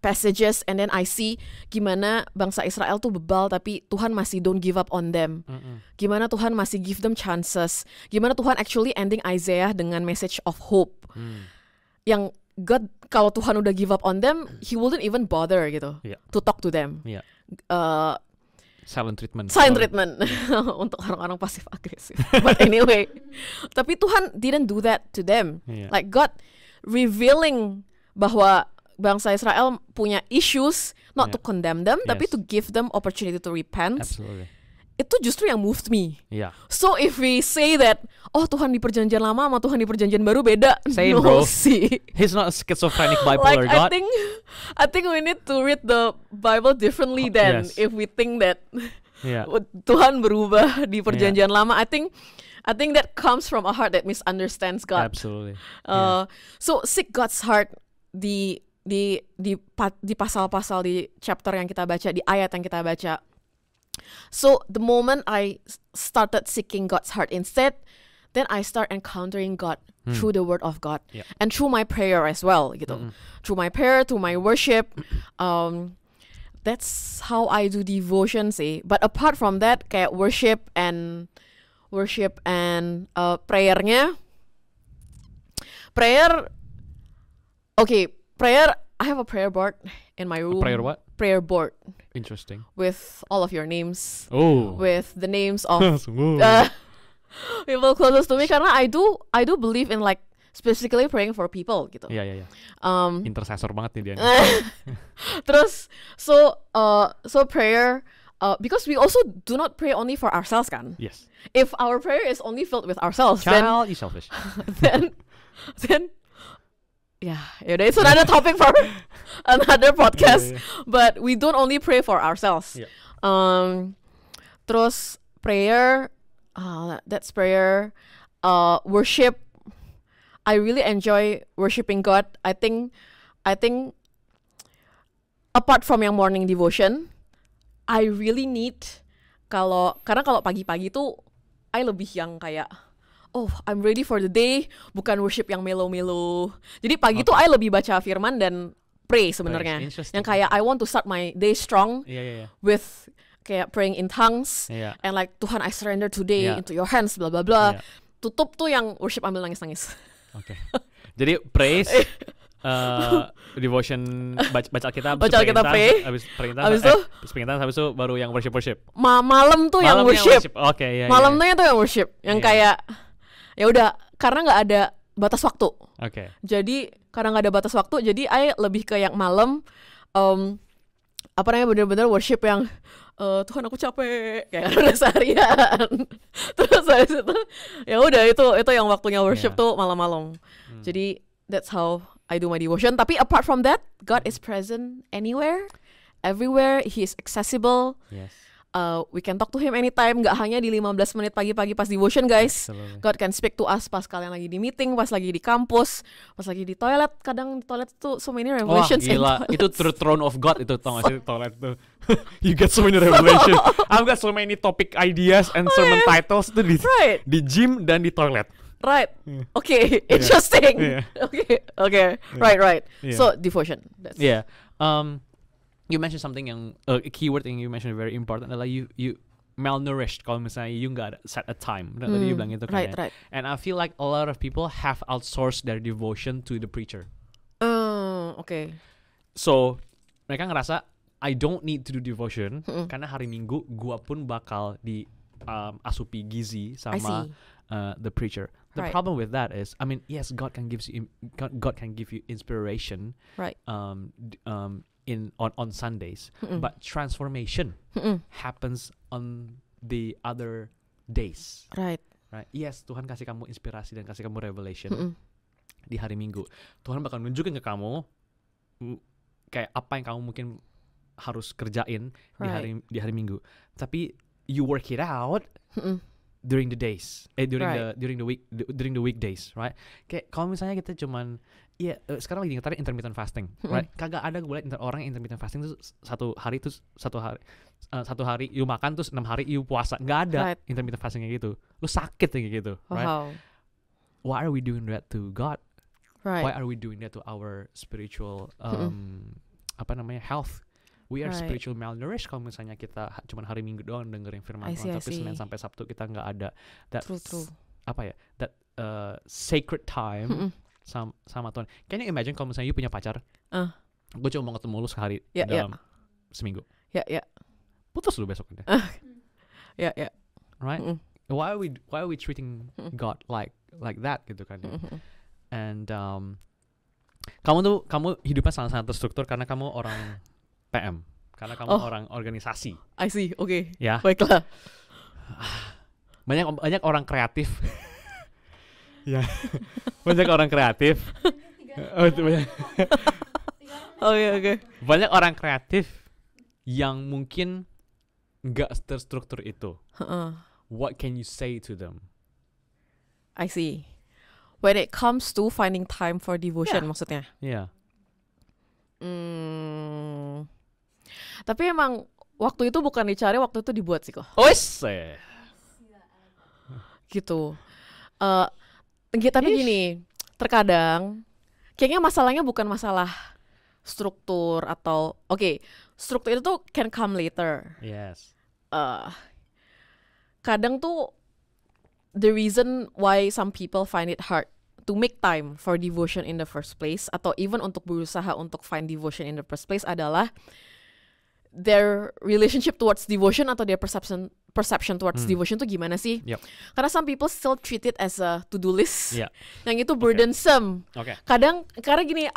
passages and then I see gimana bangsa Israel tuh bebal tapi Tuhan masih don't give up on them. Gimana Tuhan masih give them chances. Gimana Tuhan actually ending Isaiah dengan message of hope. Yang God, kalau Tuhan udah give up on them, He wouldn't even bother gitu to talk to them. Silent treatment untuk orang-orang pasif agresif. But anyway, tapi Tuhan didn't do that to them. Like God revealing bahwa bangsa Israel punya issues, not to condemn them, tapi to give them opportunity to repent. Absolutely. Itu justru yang moved me. So if we say that, Tuhan di perjanjian lama sama Tuhan di perjanjian baru beda. Same, no, bro. See. He's not a schizophrenic bipolar God. I think we need to read the Bible differently then. If we think that Tuhan berubah di perjanjian lama, I think that comes from a heart that misunderstands God. Absolutely. So seek God's heart di di pasal-pasal di chapter yang kita baca, di ayat yang kita baca. So the moment I started seeking God's heart instead, then I start encountering God through the word of God and through my prayer as well gitu. Through my prayer, through my worship. That's how I do devotion sih. But apart from that, kayak worship and prayernya, prayer. I have a prayer board in my room. A prayer what? Prayer board. Interesting. With all of your names. Oh. With the names of people closest to me. Karena I do believe in like specifically praying for people gitu. Iya. Intercessor banget nih dia. Terus so prayer. Because we also do not pray only for ourselves kan. Yes. If our prayer is only filled with ourselves, Child, you selfish. then yaudah, it's another topic for another podcast. But we don't only pray for ourselves. Terus prayer, that's prayer. Worship, I really enjoy worshiping God. I think apart from yang morning devotion, I really need karena kalau pagi-pagi tuh I lebih yang kayak I'm ready for the day, bukan worship yang melo-melo. Jadi pagi tuh I lebih baca firman dan pray sebenarnya. Yang kayak I want to start my day strong with kayak praying in tongues and like Tuhan I surrender today into your hands bla bla bla. Tutup tuh yang worship ambil nangis-nangis. Oke. Jadi praise devotion baca Alkitab, pray, habis itu baru yang worship. Malam tuh yang worship. Oke, Malamnya tuh yang worship. Yang kayak ya udah karena nggak ada batas waktu. Oke. Jadi karena nggak ada batas waktu, jadi I lebih ke yang malam bener-bener worship yang Tuhan aku capek kayak udah seharian. Terus habis itu ya udah itu yang waktunya worship tuh malam-malam. Jadi that's how I do my devotion. Tapi apart from that, God is present anywhere, everywhere. He is accessible. Yes. We can talk to Him anytime. Gak hanya di 15 menit pagi-pagi pas devotion, guys. Absolutely. God can speak to us pas kalian lagi di meeting, pas lagi di kampus, pas lagi di toilet. Kadang di toilet tuh so many revelations. Wah gila, itu throne of God itu, tau gak sih toilet tuh. You get so many revelations. I've got so many topic ideas and sermon titles tuh di gym dan di toilet. Right. Okay. Interesting. Okay. Right. Yeah. So devotion. Yeah. You mentioned something yang a keyword yang you mentioned very important adalah you malnourished kalau misalnya you nggak set a time. Tadi you bilang itu kan. Right. And I feel like a lot of people have outsourced their devotion to the preacher. Okay. So mereka ngerasa I don't need to do devotion karena hari Minggu gua pun bakal di asupi gizi sama the preacher. The problem with that is, I mean, yes, God can give you inspiration, right? On Sundays, but transformation happens on the other days, right? Yes, Tuhan kasih kamu inspirasi dan kasih kamu revelation di hari Minggu. Tuhan bakal nunjukin ke kamu kayak apa yang kamu mungkin harus kerjain di hari Minggu. Tapi you work it out during the days, during the weekdays, right? Kayak kalau misalnya kita cuman sekarang lagi ngetarin intermittent fasting, right? Kagak ada gue liat orang yang intermittent fasting tuh satu hari you makan terus 6 hari you puasa, nggak ada intermittent fasting kayak gitu. Lu sakit kayak gitu, right? Why are we doing that to God? Why are we doing that to our spiritual health? We are spiritual malnourished kalau misalnya kita cuma hari Minggu doang dengerin firman Tuhan, tapi Senin sampai Sabtu kita nggak ada that sacred time sama Tuhan. Can you imagine kalau misalnya you punya pacar, gue cuma mau ketemu lu sehari dalam seminggu, putus lu besok kan? Right? Why are we treating God like that gitu kan? And kamu hidupnya sangat terstruktur karena kamu orang PM, karena kamu orang organisasi. I see, okay. Ya. Baiklah. Banyak orang kreatif. Ya. Banyak orang kreatif. Okay. Banyak orang kreatif yang mungkin nggak terstruktur itu. What can you say to them? I see. When it comes to finding time for devotion, maksudnya. Yeah. Tapi emang waktu itu bukan dicari, waktu itu dibuat sih kok. Gitu. Tapi gini, terkadang kayaknya masalahnya bukan masalah struktur atau struktur itu tuh can come later. Yes. Kadang tuh the reason why some people find it hard to make time for devotion in the first place, atau even untuk berusaha untuk find devotion in the first place, adalah their relationship towards devotion atau their perception towards devotion tuh gimana sih? Yep. Karena some people still treat it as a to-do list, Yeah. yang itu burdensome. Okay. Karena gini,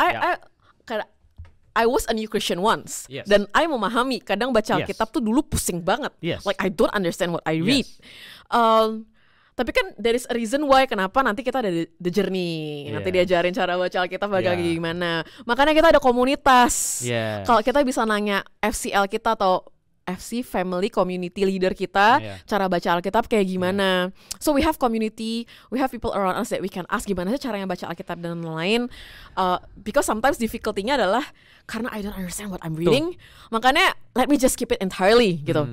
I was a new Christian once, Yes. dan I memahami kadang baca Yes. Alkitab tuh dulu pusing banget, Yes. like I don't understand what I read. Yes. Tapi kan there is a reason why kenapa nanti kita ada the journey, nanti Yes. diajarin cara baca Alkitab Yeah. gimana. Makanya kita ada komunitas. Yes. Kalau kita bisa nanya FCL kita atau FC Family Community Leader kita, Yeah. cara baca Alkitab kayak gimana. So we have community, we have people around us that we can ask gimana sih caranya baca Alkitab dan lain-lain. Because sometimes difficulty-nya adalah karena I don't understand what I'm reading, makanya let me just skip it entirely gitu.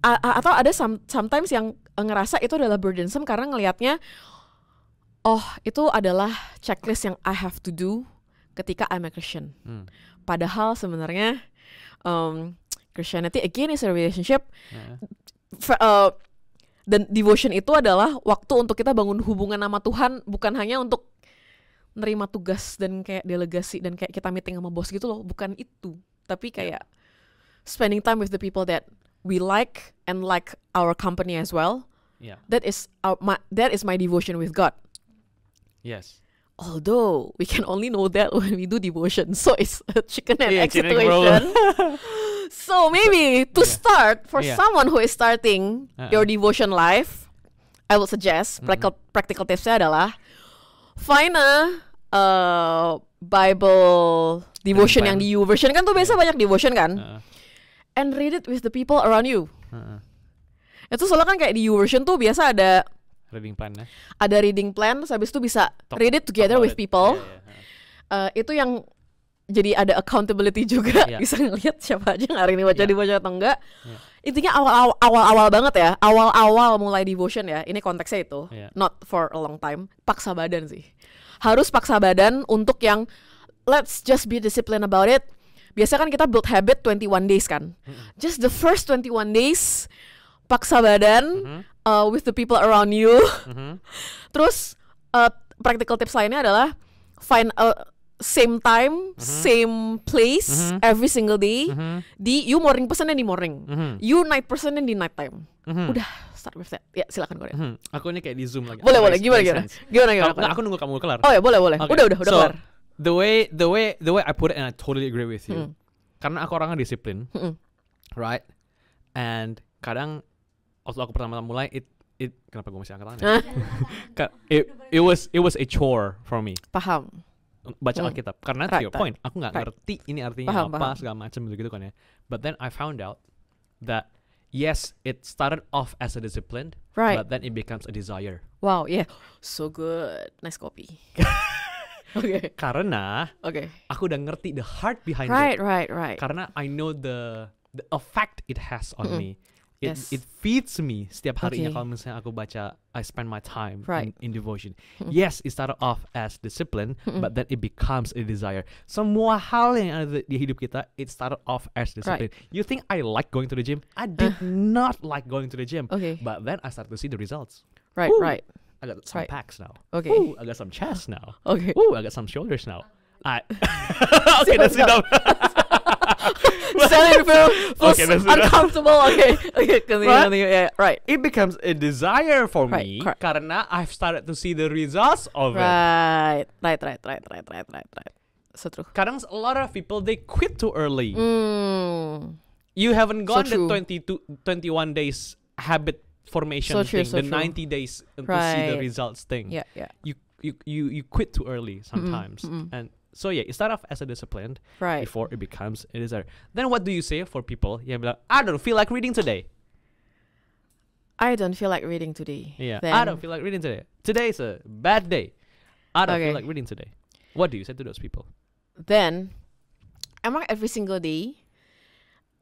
Atau ada sometimes yang ngerasa itu adalah burdensome karena ngelihatnya, itu adalah checklist yang I have to do ketika I'm a Christian. Padahal sebenarnya Christianity again is a relationship. Dan devotion itu adalah waktu untuk kita bangun hubungan sama Tuhan, bukan hanya untuk nerima tugas dan kayak delegasi dan kayak kita meeting sama bos gitu loh, bukan itu. Tapi kayak spending time with the people that we like and like our company as well. Yeah. That is my devotion with God. Yes. Although we can only know that when we do devotion, so it's a chicken and egg chicken and situation. So maybe to start for someone who is starting your devotion life, I would suggest practical tipsnya adalah find a Bible devotion yang di YouVersion kan tuh biasa banyak devotion kan, and read it with the people around you. Itu soalnya kan kayak di YouVersion tuh biasa ada Reading plan ya. Ada reading plan, terus habis itu bisa read it together with people. Itu yang jadi ada accountability juga, bisa ngelihat siapa aja yang hari ini dibaca atau enggak. Intinya awal-awal banget ya, awal-awal mulai devotion ya, ini konteksnya itu, not for a long time, paksa badan sih. Harus paksa badan untuk yang let's just be disciplined about it. Biasa kan kita build habit 21 days kan. Just the first 21 days, paksa badan with the people around you. Terus practical tips lainnya adalah find a same time, same place every single day. You morning person di morning, you night person di night time. Udah start with that. Ya silakan Korea. Aku ini kayak di Zoom lagi. Boleh gimana? Aku nunggu kamu kelar. Oh ya boleh. Okay. Udah kelar. The way I put it, and I totally agree with you. Karena aku orangnya disiplin, right? And kadang waktu aku pertama mulai, it kenapa gue masih angkat tangan? It was a chore for me. Paham. Baca Alkitab, karena to your point, aku nggak ngerti ini artinya apa segala macam gitu kan ya. But then I found out that yes, it started off as a discipline, but then it becomes a desire. Wow, yeah, so good, nice copy. Okay. Karena aku udah ngerti the heart behind it. Right. Karena I know the effect it has on me. It feeds me setiap harinya kalau misalnya aku baca, I spend my time in devotion. Yes, it started off as discipline, but then it becomes a desire. Semua hal yang ada di hidup kita, it started off as discipline. You think I like going to the gym? I did not like going to the gym. But then I started to see the results. Right. I got some packs now. Ooh, I got some chest now. Ooh, I got some shoulders now. That's enough. Selling feels uncomfortable. Continue. Yeah, right. It becomes a desire for me karena I've started to see the results of it. Right. So true. Kadang a lot of people they quit too early. You haven't gone the 21 days habit formation thing, the 90 days to see the results thing. Yeah. You quit too early sometimes, and so it starts off as a discipline before it becomes a desire. Then what do you say for people yang bilang, I don't feel like reading today? I don't feel like reading today. Yeah, I don't feel like reading today. Today is a bad day. I don't feel like reading today. What do you say to those people? Then emang every single day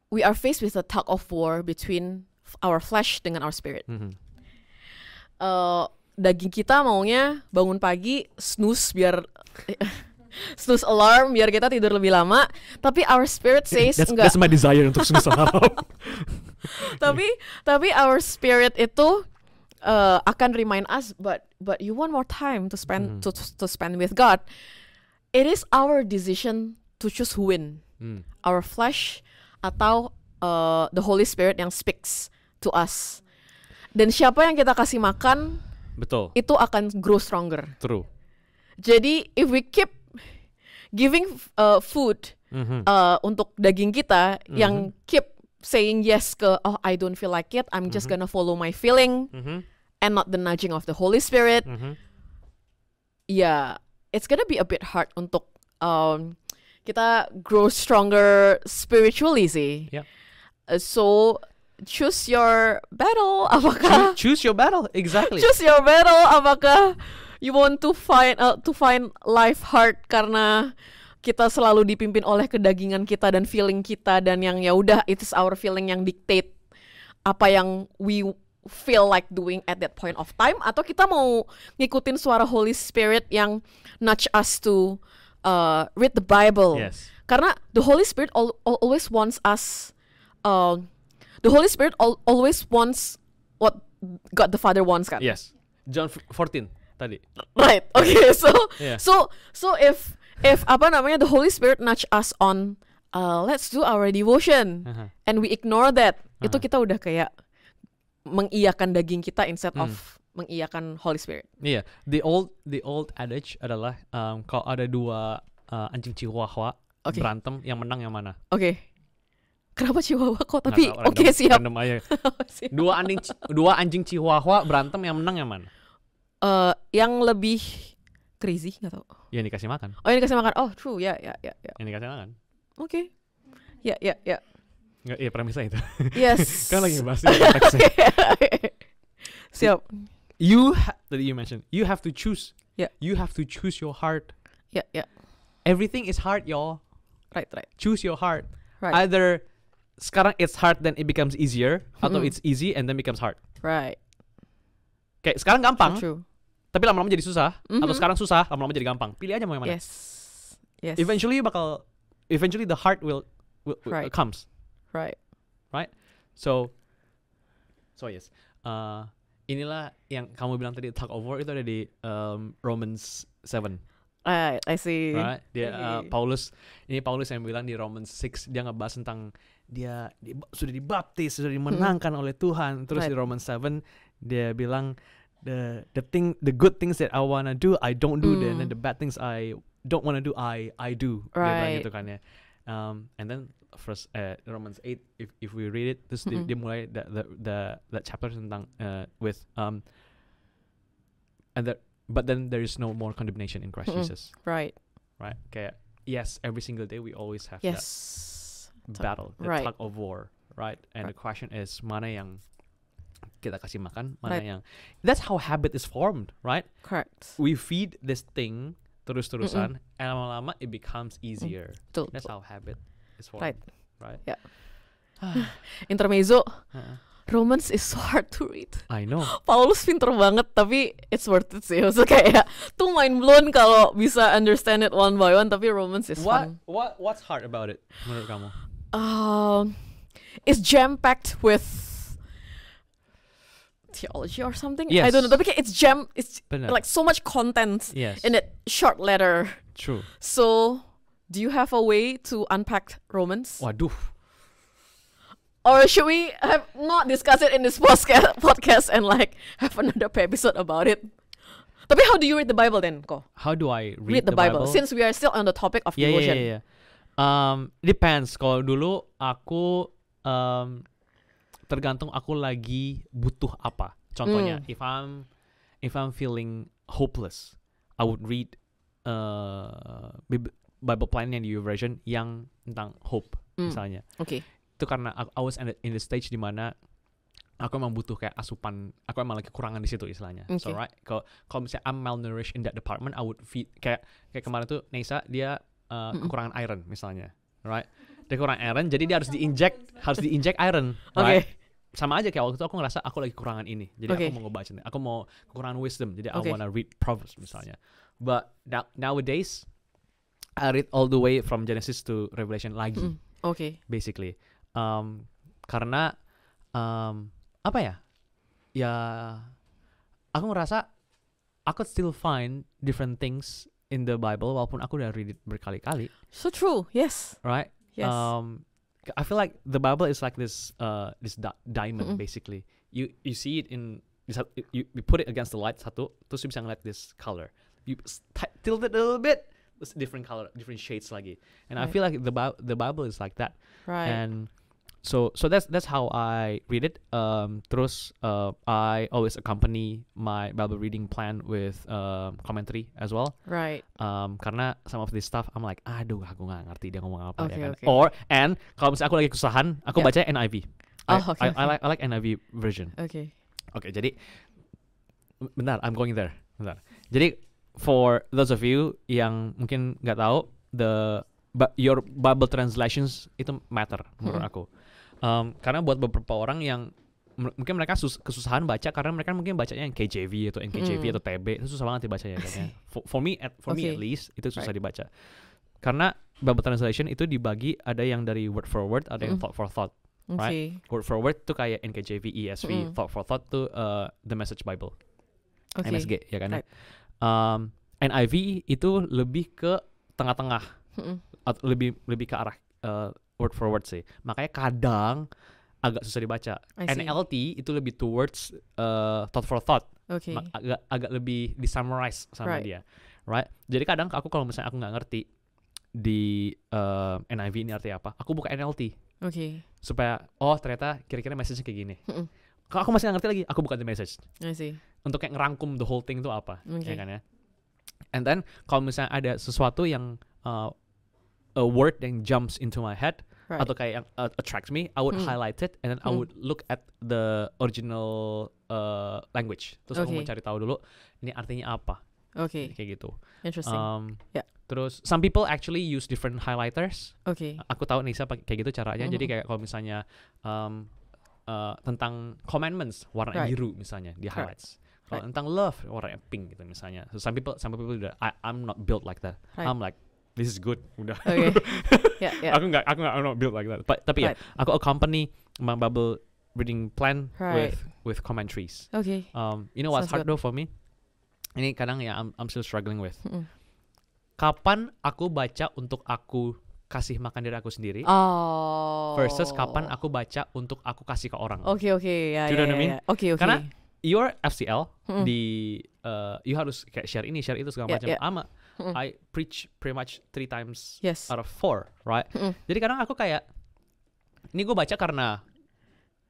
we are faced with a tug of war between our flesh dengan our spirit. Daging kita maunya bangun pagi, snooze biar snooze alarm biar kita tidur lebih lama, tapi our spirit says enggak. That's my desire untuk snooze alarm. tapi our spirit itu akan remind us, but you want more time to spend to spend with God. It is our decision to choose who win, our flesh atau the Holy Spirit yang speaks to us. Dan siapa yang kita kasih makan, betul, itu akan grow stronger. True. Jadi if we keep giving food untuk daging kita yang keep saying yes ke I don't feel like it, I'm just gonna follow my feeling and not the nudging of the Holy Spirit. Yeah, it's gonna be a bit hard untuk kita grow stronger spiritually sih. Yeah. So choose your battle. Apakah choose your battle, exactly. Choose your battle. Apakah you want to find life hard karena kita selalu dipimpin oleh kedagingan kita dan feeling kita, dan yang ya udah it is our feeling yang dictate apa yang we feel like doing at that point of time, atau kita mau ngikutin suara Holy Spirit yang nudge us to read the Bible. Yes. Karena the Holy Spirit always wants us the Holy Spirit always wants what God the Father wants kan? Yes. John 14 tadi. Right. Okay. So Yeah. so if apa namanya the Holy Spirit nudge us on let's do our devotion and we ignore that, itu kita udah kayak mengiyakan daging kita instead of mengiyakan Holy Spirit. Iya. The old adage adalah kalau ada dua anjing chihuahua berantem, yang menang yang mana? Oke. Kenapa chihuahua kok? Tapi oke, siap. Dua anjing chihuahua berantem, yang menang yang mana? Yang lebih crazy, nggak tahu. Yang dikasih makan. Oh, yang dikasih makan. Oh, true. Ya. Yang dikasih makan. Oke. Ya. Nggak, iya premisnya itu. Yes. Kan lagi bahas konteksnya. Siap. Tadi you mentioned, you have to choose. Yeah. You have to choose your heart. Ya. Everything is hard, y'all. Right. Choose your heart. Right. Either sekarang it's hard then it becomes easier, atau it's easy and then becomes hard. Right. Kayak sekarang gampang, True. tapi lama-lama jadi susah, atau sekarang susah, lama-lama jadi gampang. Pilih aja mau yang mana. Yes. Eventually the heart will Right. comes. Right. So yes. Inilah yang kamu bilang tadi, tug of war itu ada di Romans 7. Right, I see. Right? Dia Paulus yang bilang di Romans 6, dia ngebahas tentang dia sudah dibaptis, sudah dimenangkan oleh Tuhan. Terus di Romans 7 dia bilang the good things that I wanna do I don't do, then and the bad things I don't wanna do I do. Dia bilang gitu kan ya. And then first Romans 8, if we read it, terus dia mulai the chapter tentang with but then there is no more condemnation in Christ Jesus. Right. Kayak yes, every single day we always have that battle, the tug of war, right? And the question is, mana yang kita kasih makan, mana yang. That's how habit is formed, right? Correct. We feed this thing terus-terusan, and lama-lama it becomes easier. That's how habit is formed. Right? Yeah. Intermezzo. Romans is so hard to read. I know. Paulus pinter banget, tapi it's worth it sih. Maksudnya kayak tuh mind blown kalau bisa understand it one by one. Tapi Romans is fun. What's hard about it menurut kamu? It's jam packed with theology or something. Yes. I don't know. Tapi kayak it's like so much content in that short letter. True. So, do you have a way to unpack Romans? Waduh. Or should we have not discuss it in this podcast and like have another episode about it? Tapi how do you read the Bible then, Ko? How do I read the Bible? Since we are still on the topic of devotion. Yeah. Depends. Kalau dulu aku tergantung aku lagi butuh apa. Contohnya, if I'm feeling hopeless, I would read Bible plan yang di YouVersion yang tentang hope misalnya. Okay. Itu karena I was in the stage di mana aku emang butuh kayak asupan, aku emang lagi kekurangan di situ istilahnya. Okay. So right, kalau misalnya I'm malnourished in that department, I would feed kayak kemarin tuh Neisa dia kekurangan iron misalnya, right? Dia kurang iron, jadi dia harus diinjek iron, right? Sama aja kayak waktu itu aku ngerasa aku lagi kekurangan ini, jadi aku mau ngebaca, aku mau kekurangan wisdom, jadi I wanna read Proverbs misalnya. But nowadays I read all the way from Genesis to Revelation lagi, basically, karena apa ya? Ya, aku ngerasa I could still find different things in the Bible walaupun aku udah read it berkali-kali. So true, yes. Right? Yes. I feel like the Bible is like this diamond basically. You see it in you put it against the light satu, terus you bisa ngeliat this color. You tilt it a little bit, it's different color, different shades lagi. And I feel like the Bible is like that. Right. And so that's how I read it. Terus I always accompany my Bible reading plan with commentary as well. Right. Karena some of this stuff I'm like, aduh aku nggak ngerti dia ngomong apa ya kan. Okay. And kalau misalnya aku lagi kesusahan, aku baca NIV. I like NIV version. Okay. Oke, jadi bentar, I'm going there. Bentar. Jadi for those of you yang mungkin nggak tahu, your Bible translations itu matter menurut aku. Karena buat beberapa orang yang mungkin mereka kesusahan baca karena mereka mungkin bacanya yang KJV atau NKJV atau TB, itu susah banget dibacanya katanya. For me at least itu susah dibaca. Karena Bible translation itu dibagi, ada yang dari word for word, ada yang thought for thought. Right? Word for word tuh kayak NKJV, ESV, thought for thought tuh the Message Bible. MSG ya kan. NIV itu lebih ke tengah-tengah. Atau lebih ke arah word for word sih. Makanya kadang agak susah dibaca. NLT itu lebih towards thought for thought. Agak lebih disummarize sama dia. Right? Jadi kadang aku kalau misalnya aku nggak ngerti di NIV ini artinya apa, aku buka NLT. Supaya ternyata kira-kira message-nya kayak gini. Kalau aku masih nggak ngerti lagi, aku buka the message. Untuk kayak ngerangkum the whole thing itu apa, ya kan ya. And then kalau misalnya ada sesuatu yang a word yang jumps into my head atau kayak yang attracts me, I would highlight it and then I would look at the original language. Terus aku mau cari tahu dulu ini artinya apa. Kayak gitu. Interesting. Terus some people actually use different highlighters. Aku tahu Nisa pakai kayak gitu caranya. Jadi kayak kalau misalnya tentang commandments warna biru misalnya di highlights. Kalau tentang love warna pink gitu misalnya. So some people do that. I'm not built like that. I'm like, this is good. Udah. I'm not built like that. Tapi ya, aku accompany my Bible reading plan with commentaries. You know what's hard though for me? Ini kadang ya I'm still struggling with. Kapan aku baca untuk aku kasih makan diri aku sendiri versus kapan aku baca untuk aku kasih ke orang. Do you know what I mean? Karena your FCL di you harus kayak share ini, share itu segala macam. I preach pretty much 3 times out of 4, right? Jadi kadang aku kayak ini gue baca karena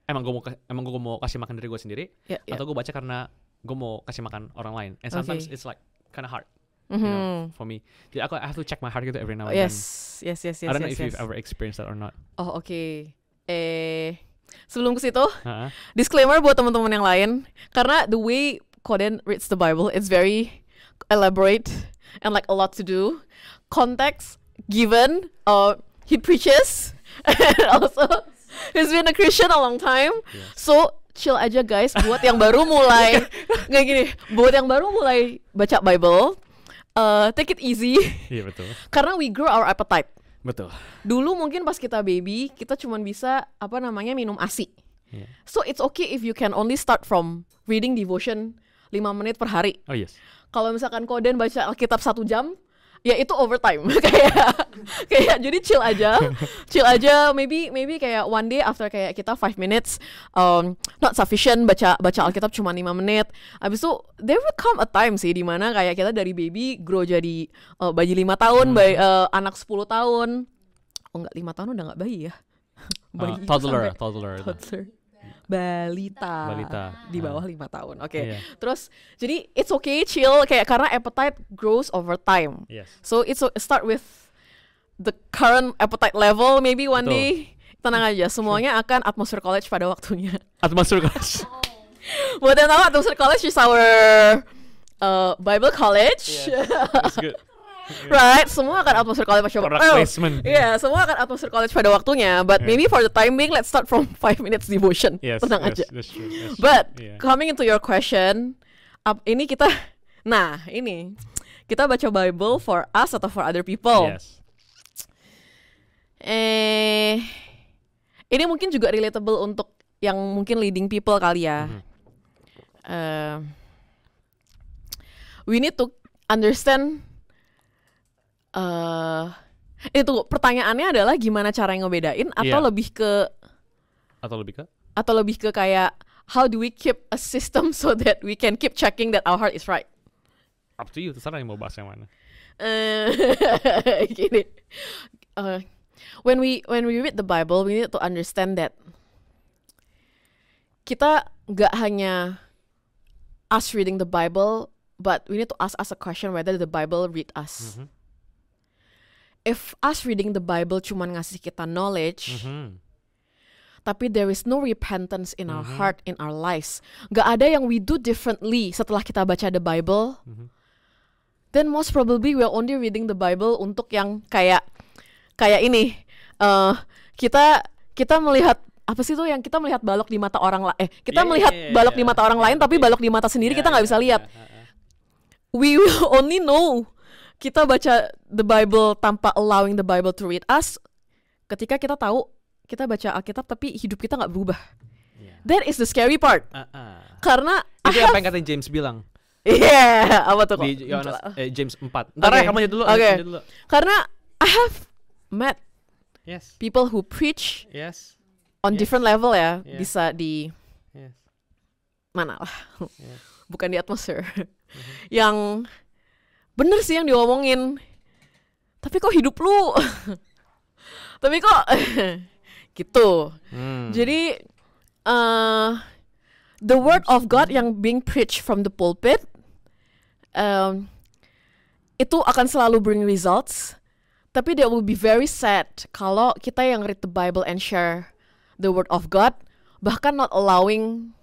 emang gue mau kasih makan diri gue sendiri, atau gue baca karena gue mau kasih makan orang lain. And sometimes it's like kind of hard. You know, for me. Jadi I have to check my heart gitu every now and then. Yes. I don't know if you've ever experienced that or not. Sebelum ke situ, disclaimer buat teman-teman yang lain, karena the way Koden reads the Bible, it's very elaborate and like a lot to do. Context given, he preaches, and also he's been a Christian a long time. So chill aja guys, buat yang baru mulai buat yang baru mulai baca Bible. Take it easy. Iya betul. Karena we grow our appetite. Betul. Dulu mungkin pas kita baby, kita cuma bisa minum ASI. So it's okay if you can only start from reading devotion 5 menit per hari. Oh yes. Kalau misalkan Koden baca Alkitab 1 jam, ya itu overtime. kayak jadi chill aja. Maybe kayak one day after kayak kita 5 minutes not sufficient baca Alkitab cuma 5 menit. Abis itu there will come a time sih dimana kayak kita dari baby grow jadi bayi 5 tahun, anak 10 tahun. Oh enggak, 5 tahun udah enggak bayi ya. Toddler. Balita di bawah 5 tahun. Terus jadi it's okay, chill kayak karena appetite grows over time. So it's start with the current appetite level, maybe one day tenang aja, semuanya akan Atmosphere College pada waktunya. Atmosphere College. Buat yang tahu, Atmosphere College is our Bible college. That's good. right? Semua akan atmosfer college pada Product placement. semua akan atmosfer college pada waktunya. But maybe for the time being, let's start from 5 minutes devotion. Tenang aja. That's true. But coming into your question, ini kita baca Bible for us atau for other people? Yes. Ini mungkin juga relatable untuk yang mungkin leading people kali ya. We need to understand. Itu pertanyaannya adalah gimana cara ngebedain atau lebih ke kayak how do we keep a system so that we can keep checking that our heart is right. Up to you, terserah yang mau bahas yang mana. Gini. When we read the Bible, we need to understand that kita nggak hanya us reading the Bible, but we need to ask us a question whether the Bible read us. If us reading the Bible cuma ngasih kita knowledge, tapi there is no repentance in our heart, in our lives, nggak ada yang we do differently setelah kita baca the Bible, then most probably we are only reading the Bible untuk yang kayak ini. Kita melihat apa sih tuh yang kita melihat balok di mata orang lain. Kita melihat balok di mata orang lain, tapi balok di mata sendiri kita nggak bisa lihat. We will only know kita baca the Bible tanpa allowing the Bible to read us ketika kita tahu kita baca Alkitab tapi hidup kita nggak berubah. That is the scary part. Karena itu apa yang kata James bilang. Apa tuh kok? Di James 4. Ntar kamu aja dulu. Karena I have met people who preach on different level ya, bisa di mana lah, bukan di atmosfer. Yang bener sih yang diomongin, tapi kok hidup lu, tapi kok gitu. Jadi the word of God yang being preached from the pulpit itu akan selalu bring results. Tapi that will be very sad kalau kita yang read the Bible and share the word of God, bahkan not allowing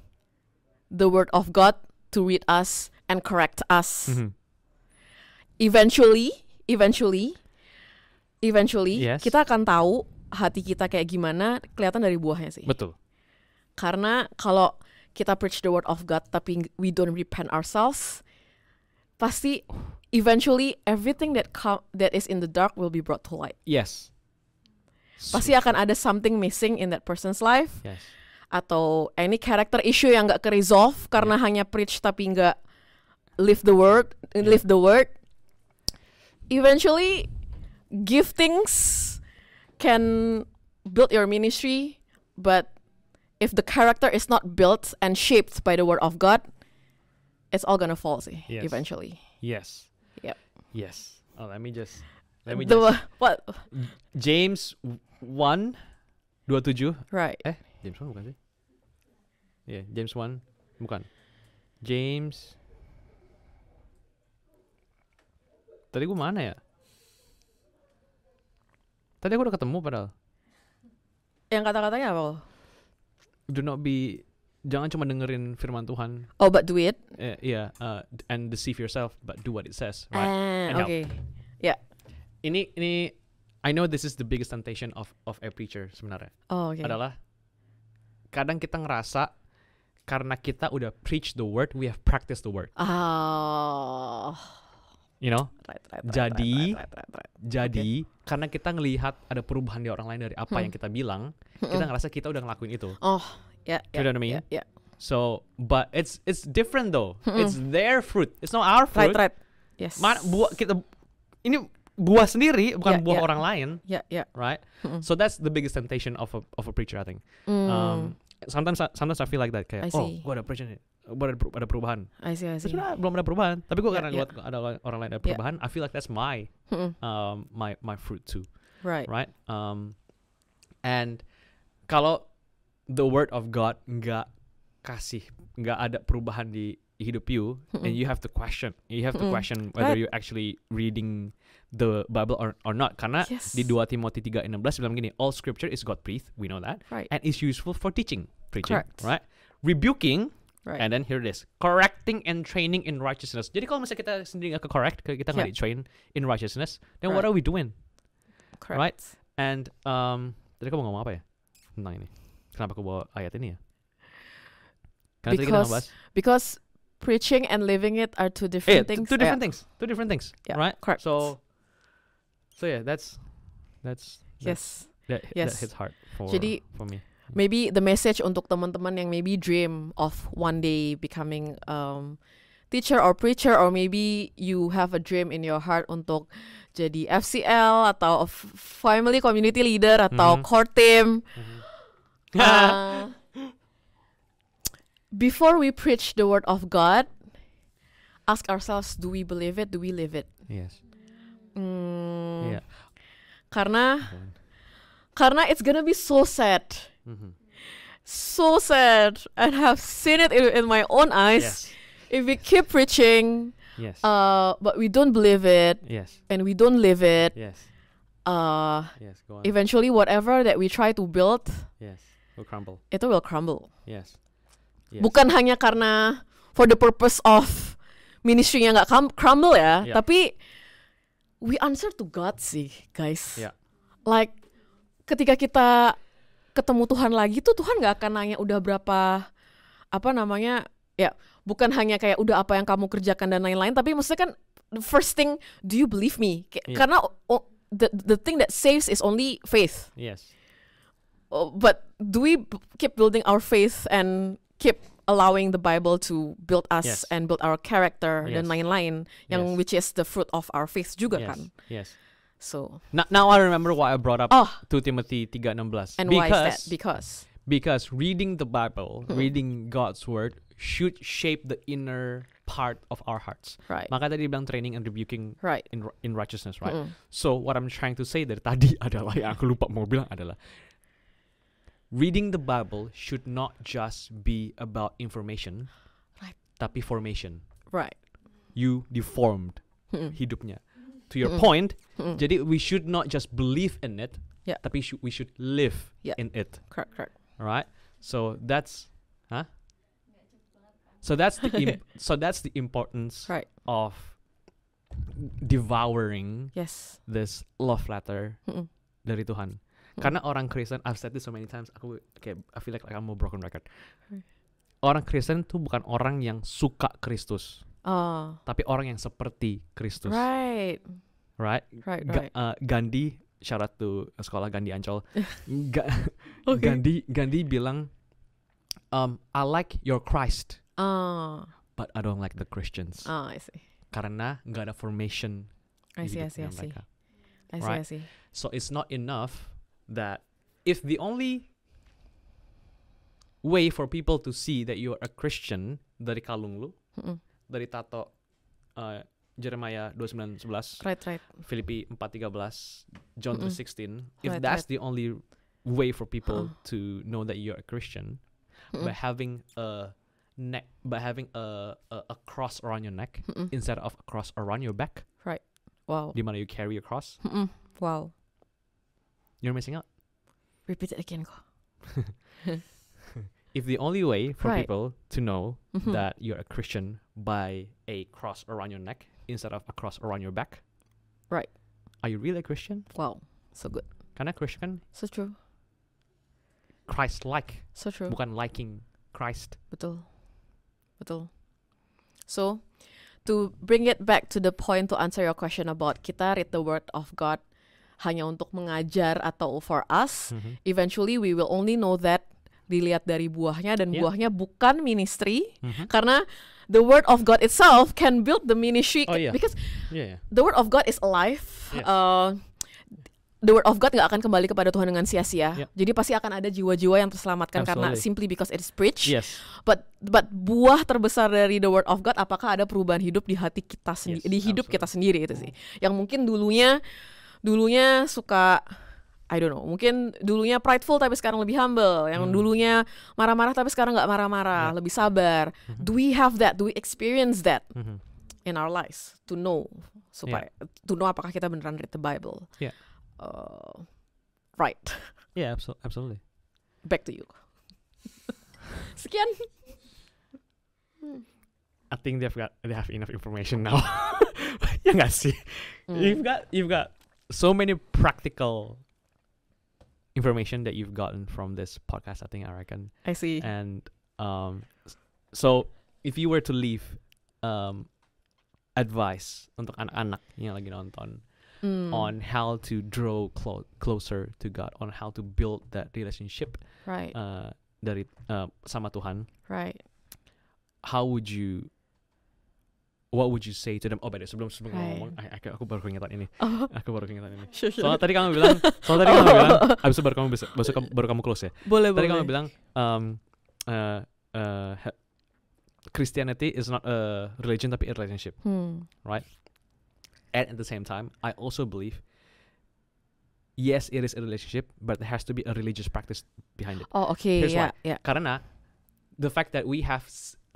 the word of God to read us and correct us. Eventually, kita akan tahu hati kita kayak gimana, kelihatan dari buahnya sih. Betul. Karena kalau kita preach the word of God tapi we don't repent ourselves, pasti eventually everything that is in the dark will be brought to light. Yes. Pasti akan ada something missing in that person's life. Yes. Atau any character issue yang gak ke-resolve karena hanya preach tapi gak live the word. Eventually, giftings can build your ministry, but if the character is not built and shaped by the word of God, it's all gonna fall sih, eventually. Yes. Yep. Yes. Oh, let me just. What? James 1:27. Right. James 1 bukan sih? James 1 bukan. James. Tadi gue mana ya? Tadi aku udah ketemu padahal. Yang kata-katanya apa? Do not be. Jangan cuma dengerin firman Tuhan. Oh, but do it. And deceive yourself, but do what it says, right? Okay. Yeah. Ini I know this is the biggest temptation of a preacher sebenarnya. Oh, okay. Adalah kadang kita ngerasa karena kita udah preach the word, we have practiced the word. Oh. You know? Right. Jadi karena kita ngelihat ada perubahan di orang lain dari apa yang kita bilang, kita ngerasa kita udah ngelakuin itu. Oh, yeah. You know what I mean? Yeah. So, but it's different though. It's their fruit. It's not our fruit. Right. Yes. Ini buah sendiri, bukan buah orang lain. Yeah. Right? So that's the biggest temptation of a preacher, I think. Sometimes I feel like that, kayak gue ada preaching, ada perubahan. I see. Sebenarnya belum ada perubahan, tapi gue karena lihat ada orang lain ada perubahan, I feel like that's my fruit too. Right. And kalau the word of God nggak ada perubahan di hidup you, and you have to question whether you're actually reading the Bible or not. Karena di 2 Timothy 3:16 bilang gini, all scripture is God breathed, we know that, right. and is useful for teaching, preaching, correct. right? Rebuking, Right. And then here it is, correcting and training in righteousness. Jadi kalau misalnya kita sendiri nggak ke-correct, kita nggak di-train in righteousness, then what Right. are we doing? Correct. Right? And tadi kamu ngomong apa ya tentang ini? Kenapa aku bawa ayat ini ya? Karena tadi kita ngebahas. Because preaching and living it are two different things. Two different things. Two different things. Yeah, Right? correct. So yeah, that's Yes. that Yes. hits hard for me. Maybe the message untuk teman-teman yang maybe dream of one day becoming teacher or preacher, or maybe you have a dream in your heart untuk jadi FCL atau family community leader atau core team. Before we preach the word of God, ask ourselves, do we believe it? Do we live it? Yes. Yeah. Yeah. Karena it's gonna be so sad. So sad, and have seen it in my own eyes. Yes. If we keep preaching, Yes. but we don't believe it, Yes. and we don't live it, Yes. Yes. Go on. eventually whatever that we try to build, Yes. Will crumble. itu will crumble. Yes. Yes. Bukan hanya karena for the purpose of ministry-nya nggak crumble ya, Yeah. tapi we answer to God sih, guys. Yeah. Like ketika kita ketemu Tuhan lagi tuh, Tuhan nggak akan nanya udah berapa ya, bukan hanya kayak udah apa yang kamu kerjakan dan lain-lain, tapi maksudnya kan the first thing, do you believe me? Yeah. Karena the thing that saves is only faith. Yes. But do we keep building our faith and keep allowing the Bible to build us Yes. and build our character dan Yes. lain-lain, yang Yes. which is the fruit of our faith juga Yes. kan. Yes. So Now I remember why I brought up Oh. 2 Timothy 3:16. and why is that? Because reading the Bible, reading God's word should shape the inner part of our hearts. Right. Maka tadi bilang training and rebuking Right. in righteousness, right? So what I'm trying to say dari tadi adalah, yang aku lupa mau bilang adalah, reading the Bible should not just be about information, Right. tapi formation. Right. You deformed hidupnya. To your point, jadi we should not just believe in it, Yeah. tapi we should live Yeah. in it. Correct. Alright, so that's the importance Right. of devouring Yes. this love letter dari Tuhan. Karena orang Kristen, I've said this so many times, I feel like I'm a broken record. Orang Kristen tuh bukan orang yang suka Kristus, tapi orang yang seperti Kristus. Right. Right? Right. Gandhi, shout out to sekolah Gandhi Ancol. Okay. Gandhi bilang, I like your Christ, but I don't like the Christians. I see. Karena nggak ada formation. I di see. hidupnya mereka. I Right. see. So it's not enough that if the only way for people to see that you're a Christian dari kalung lu, dari tato Jeremiah 29:11, Right. Filipi 4:13, John 3:16, if Right, that's the only way for people to know that you're a Christian, by having a cross around your neck instead of a cross around your back, Wow. di mana you carry a cross, Wow. you're missing out. Repeat it again kok. If the only way for Right. people to know that you're a Christian by a cross around your neck instead of a cross around your back, Right. are you really a Christian? Wow. So good. Karena Christian kan So true. Christ-like, So true. bukan liking Christ. Betul. So, to bring it back to the point to answer your question about kita read the word of God hanya untuk mengajar atau for us, eventually we will only know that dilihat dari buahnya, dan Yeah. buahnya bukan ministry, karena the word of God itself can build the ministry. Oh, yeah. Because Yeah. the word of God is alive. Yes. The word of God nggak akan kembali kepada Tuhan dengan sia-sia. Yep. Jadi pasti akan ada jiwa-jiwa yang terselamatkan karena Absolutely. simply because it is preached. Yes. But buah terbesar dari the word of God, apakah ada perubahan hidup di hati kita sendiri, Yes, di hidup absolutely. kita sendiri itu sih. Yang mungkin dulunya suka, I don't know, mungkin dulunya prideful tapi sekarang lebih humble. Yang dulunya marah-marah tapi sekarang nggak marah-marah, lebih sabar. Do we have that? Do we experience that in our lives to know to know apakah kita beneran read the Bible? Yeah. Right. Yeah, absolutely. Back to you. Sekian. I think they have enough information now. Ya nggak sih? You've got so many practical information that you've gotten from this podcast. I reckon. I see. And so if you were to leave advice untuk anak-anak yang lagi nonton on how to draw closer to God, on how to build that relationship Right. Dari sama Tuhan, Right. what would you say to them? Oh, beda sebelum Right. ngomong, aku baru keingetan ini. Aku baru keingetan ini. Sure. Soalnya tadi kamu bilang, abis itu baru kamu close ya. Boleh. Tadi kamu bilang Christianity is not a religion tapi a relationship, right? And at the same time, I also believe, yes, it is a relationship, but there has to be a religious practice behind it. Oh, okay. Here's why. Yeah. Karena the fact that we have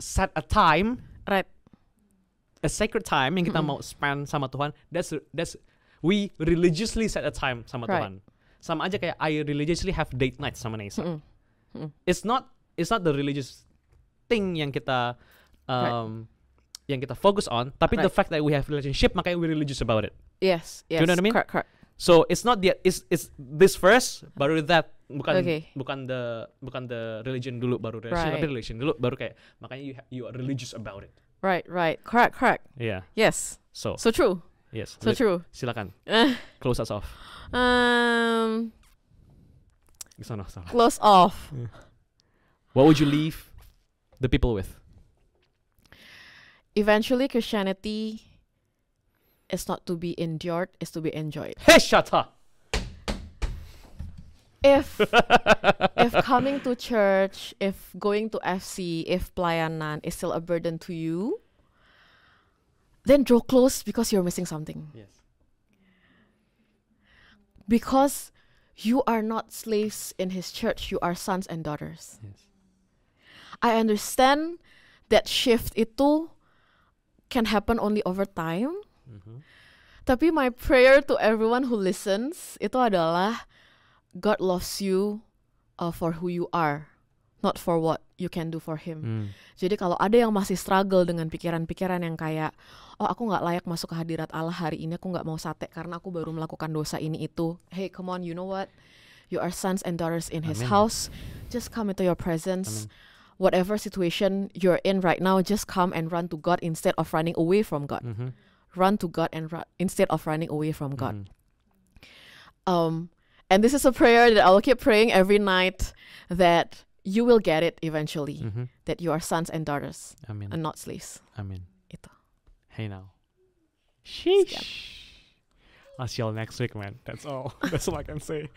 set a time, Right. a sacred time yang kita mau spend sama Tuhan, that's we religiously set a time sama Right. Tuhan. Sama aja kayak I religiously have date night sama Nesa. It's not the religious thing yang kita yang kita focus on, tapi the fact that we have relationship makanya we religious about it. Yes. Do you know what I mean? Correct. So it's not it's this first baru that bukan Okay. bukan the religion dulu baru relationship, Right. tapi religion dulu baru kayak makanya you are religious about it. Right. Correct. Yeah. Yes. So true. yes. So true. Silakan. Close us off. Sana. Close off. What would you leave the people with? Eventually, Christianity is not to be endured, it's to be enjoyed. Hey, shut up. If coming to church, if going to FC, if pelayanan is still a burden to you, then draw close because you're missing something. Yes. Because you are not slaves in his church, you are sons and daughters. Yes. I understand that shift itu can happen only over time. Tapi my prayer to everyone who listens itu adalah God loves you for who you are, not for what you can do for Him. Jadi kalau ada yang masih struggle dengan pikiran-pikiran yang kayak, oh aku nggak layak masuk ke hadirat Allah hari ini, aku nggak mau sate karena aku baru melakukan dosa ini itu. Hey, come on, you know what? You are sons and daughters in His house. Just come into your presence. Whatever situation you're in right now, just come and run to God instead of running away from God. Run to God and instead of running away from God. And this is a prayer that I will keep praying every night, that you will get it eventually. That you are sons and daughters Amin. and not slaves. Amin. Itu. Hey now. Sheesh. I'll see y'all next week, man. That's all. That's all I can say.